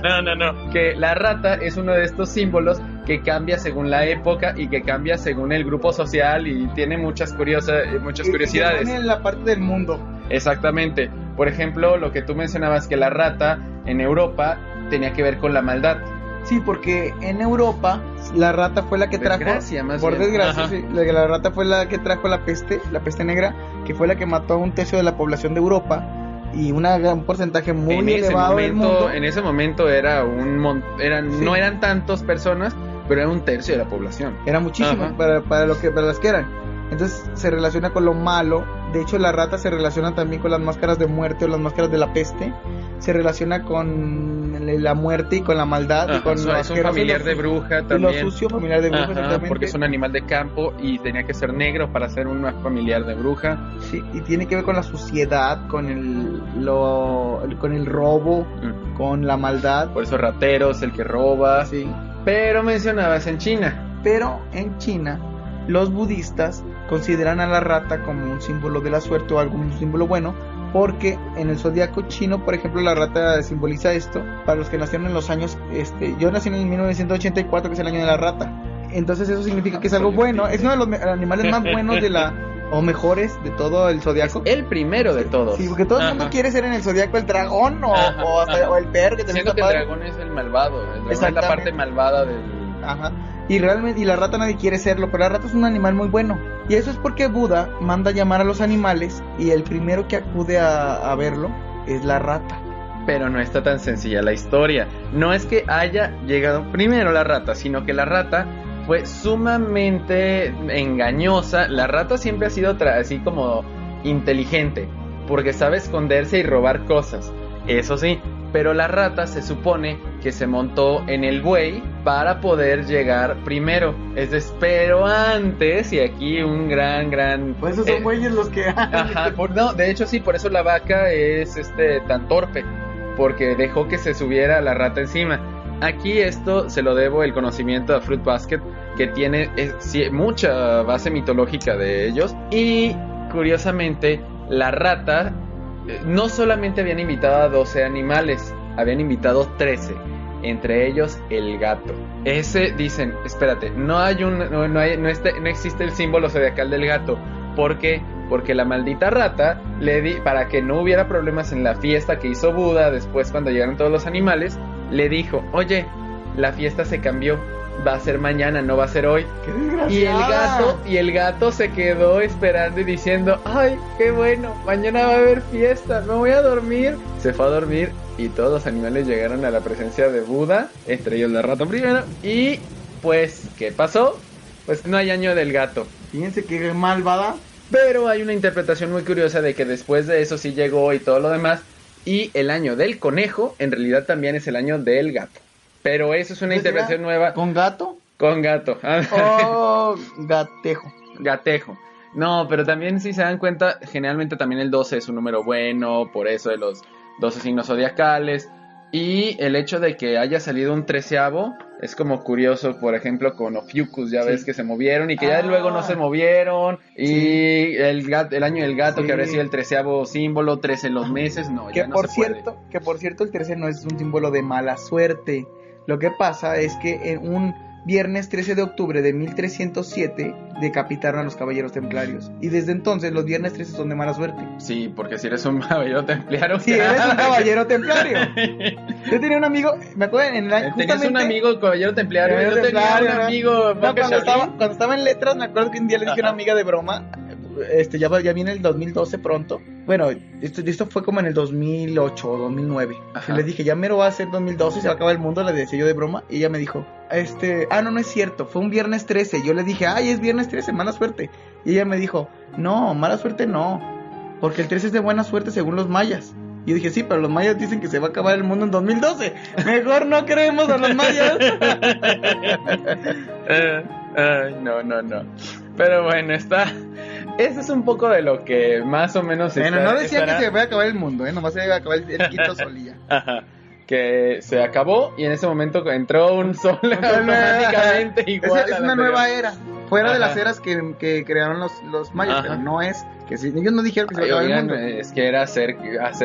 No. Que la rata es uno de estos símbolos que cambia según la época y que cambia según el grupo social y tiene muchas curiosidades. En la parte del mundo. Exactamente. Por ejemplo, lo que tú mencionabas, que la rata en Europa tenía que ver con la maldad. Sí, porque en Europa la rata fue la que trajo, Desgracia, más por bien. desgracia, Ajá. sí, la rata fue la que trajo la peste negra, que fue la que mató a un tercio de la población de Europa y un porcentaje muy elevado del mundo. En ese momento era Sí. no eran tantas personas, pero era un tercio de la población. Era muchísimo Ajá. para las que eran. Entonces se relaciona con lo malo. De hecho, la rata se relaciona también con las máscaras de muerte o las máscaras de la peste. Se relaciona con la muerte y con la maldad. Y Ajá, con es lo un asqueroso familiar y de bruja y lo también. sucio, familiar de bruja, Ajá, exactamente. porque es un animal de campo y tenía que ser negro para ser un familiar de bruja. Sí, y tiene que ver con la suciedad, con con el robo, con la maldad. Por eso ratero es el que roba. Sí. Pero mencionabas en China. Pero en China, los budistas consideran a la rata como un símbolo de la suerte o algún símbolo bueno, porque en el zodiaco chino, por ejemplo, la rata simboliza esto. Para los que nacieron en los años, yo nací en 1984, que es el año de la rata. Entonces eso significa que es algo bueno. Es uno de los animales más buenos o mejores de todo el zodiaco. El primero de todos. Sí, porque todo el mundo quiere ser en el zodiaco el dragón o el perro, que también Siento está que el padre. dragón es el malvado. El dragón es la Exactamente. parte malvada del... Ajá. Y la rata nadie quiere serlo, pero la rata es un animal muy bueno. Y eso es porque Buda manda llamar a los animales y el primero que acude a verlo es la rata. Pero no está tan sencilla la historia. No es que haya llegado primero la rata, sino que la rata fue sumamente engañosa. La rata siempre ha sido así como inteligente, porque sabe esconderse y robar cosas. Eso sí, pero la rata se supone que se montó en el buey para poder llegar primero. Pero antes, y aquí un gran... Pues esos son bueyes los que... Ajá, no, de hecho sí, por eso la vaca es tan torpe, porque dejó que se subiera la rata encima. Aquí esto se lo debo el conocimiento a Fruit Basket, que tiene mucha base mitológica de ellos. Y curiosamente, la rata no solamente habían invitado a 12 animales, habían invitado 13. Entre ellos el gato. Ese dicen, espérate, no existe el símbolo zodiacal del gato. ¿Por qué? Porque la maldita rata para que no hubiera problemas en la fiesta que hizo Buda después cuando llegaron todos los animales, le dijo, oye, la fiesta se cambió, va a ser mañana, no va a ser hoy. ¡Qué desgraciada! Y el gato se quedó esperando y diciendo, ay, qué bueno, mañana va a haber fiesta, me voy a dormir. Se fue a dormir y todos los animales llegaron a la presencia de Buda, entre ellos la rata primero. Y pues, ¿qué pasó? Pues no hay año del gato. Fíjense qué malvada. Pero hay una interpretación muy curiosa de que después de eso sí llegó y todo lo demás. Y el año del conejo en realidad también es el año del gato. Pero eso es una interpretación nueva. ¿Con gato? Con gato. Oh, gatejo. Gatejo. No, pero también si se dan cuenta, generalmente también el 12 es un número bueno, por eso de los 12 signos zodiacales. Y el hecho de que haya salido un 13avo es como curioso, por ejemplo, con Ophiuchus, ya ves que se movieron y que ya luego no se movieron. Y el año del gato, que habría sido el 13avo símbolo, 13 los meses, no, que ya no por se puede. Que por cierto el 13 no es un símbolo de mala suerte. Lo que pasa es que en un viernes 13 de octubre de 1307 decapitaron a los caballeros templarios. Y desde entonces los viernes 13 son de mala suerte. Sí, porque si eres un caballero templario. Si eres un caballero templario. Yo tenía un amigo, me acuerdo en el año. Tenías un amigo caballero templario. Caballero Yo tenía templario, un ¿no? amigo. No, cuando estaba en letras, me acuerdo que un día le dije a una amiga de broma. Ya viene el 2012 pronto. Bueno, esto fue como en el 2008 o 2009. Ajá. Y le dije, ya mero va a ser 2012 y se va a acabar el mundo, le decía yo de broma. Y ella me dijo, no es cierto, fue un viernes 13. Yo le dije, ay, es viernes 13, mala suerte. Y ella me dijo, no, mala suerte no, porque el 13 es de buena suerte según los mayas. Y yo dije, sí, pero los mayas dicen que se va a acabar el mundo en 2012. Mejor no creemos a los mayas. No. Pero bueno, eso es un poco de lo que más o menos bueno, no decía que se va a acabar el mundo, nomás se va a acabar el quinto solía. Ajá. Que se acabó y en ese momento entró un sol automáticamente igual. Es una nueva era, fuera de las Ajá. eras que crearon los mayas. Ajá. pero no es que si ellos no dijeron que se iba a acabar el mundo. Es que era hacer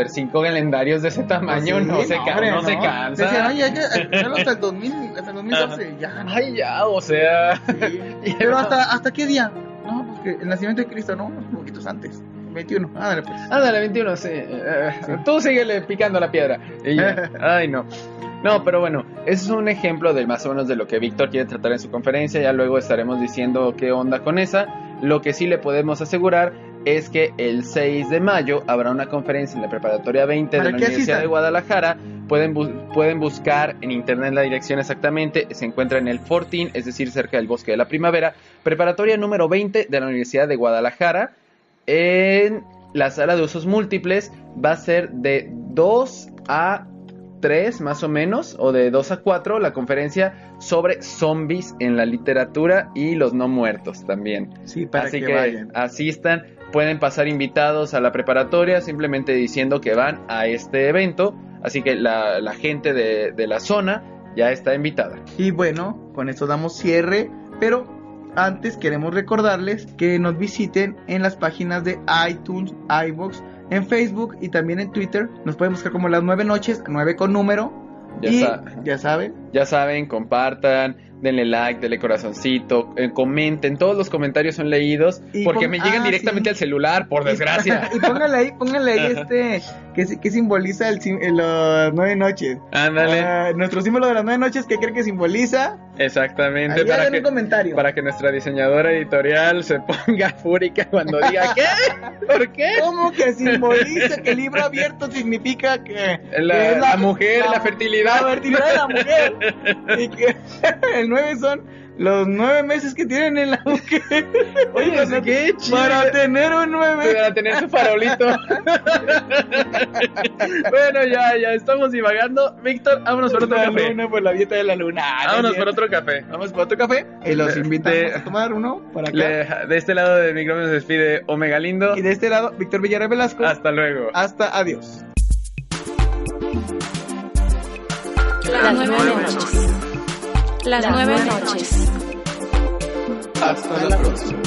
5 calendarios de ese tamaño, Sí, no se hombre, cansa. Decían, oye, hay que hacerlo hasta el 2012, ya. ¿no? Ay, ya, o sea. Sí. Pero hasta qué día? No, pues que el nacimiento de Cristo, no, unos poquitos antes. 21, ándale pues. Ándale, 21, sí. Sí. Tú síguele picando la piedra. Y ya. Ay, no. No, pero bueno, eso es un ejemplo de más o menos de lo que Víctor quiere tratar en su conferencia. Ya luego estaremos diciendo qué onda con esa. Lo que sí le podemos asegurar es que el 6 de mayo habrá una conferencia en la Preparatoria 20 de la Universidad de Guadalajara. Pueden buscar en internet la dirección exactamente. Se encuentra en el Fortín, es decir, cerca del Bosque de la Primavera. Preparatoria número 20 de la Universidad de Guadalajara. En la sala de usos múltiples va a ser de 2 a 3 más o menos, o de 2 a 4, la conferencia sobre zombies en la literatura y los no muertos también. Sí, para Así que que vayan. asistan, pueden pasar invitados a la preparatoria simplemente diciendo que van a este evento, así que la gente de la zona ya está invitada. Y bueno, con esto damos cierre, pero antes queremos recordarles que nos visiten en las páginas de iTunes, iVoox, en Facebook y también en Twitter. Nos pueden buscar como Las 9 Noches, 9 con número. Ya saben. Ya saben, compartan, denle like, denle corazoncito, comenten, todos los comentarios son leídos porque me llegan directamente al celular, por desgracia. Y pónganle ahí que simboliza las 9 noches. Ándale. Nuestro símbolo de las 9 noches, ¿qué cree que simboliza? Exactamente. Ahí hagan un comentario. Para que nuestra diseñadora editorial se ponga fúrica cuando diga ¿qué? ¿Por qué? ¿Cómo que simboliza que el libro abierto significa que la mujer, la fertilidad? La fertilidad de la mujer. Y que el 9 son los 9 meses que tienen en la mujer. Oye, no sé qué chido. Para tener un 9. Para tener su farolito. Bueno, ya estamos divagando. Víctor, vámonos por otro café. Luna, por la dieta de la luna. Vámonos por otro café. Vamos por otro café. Y los invitamos a tomar uno por acá. De este lado del micrófono se despide Omega Lindo. Y de este lado, Víctor Villarreal Velasco. Hasta luego. Hasta adiós. Las 9 noches. Las 9 noches. Hasta la próxima.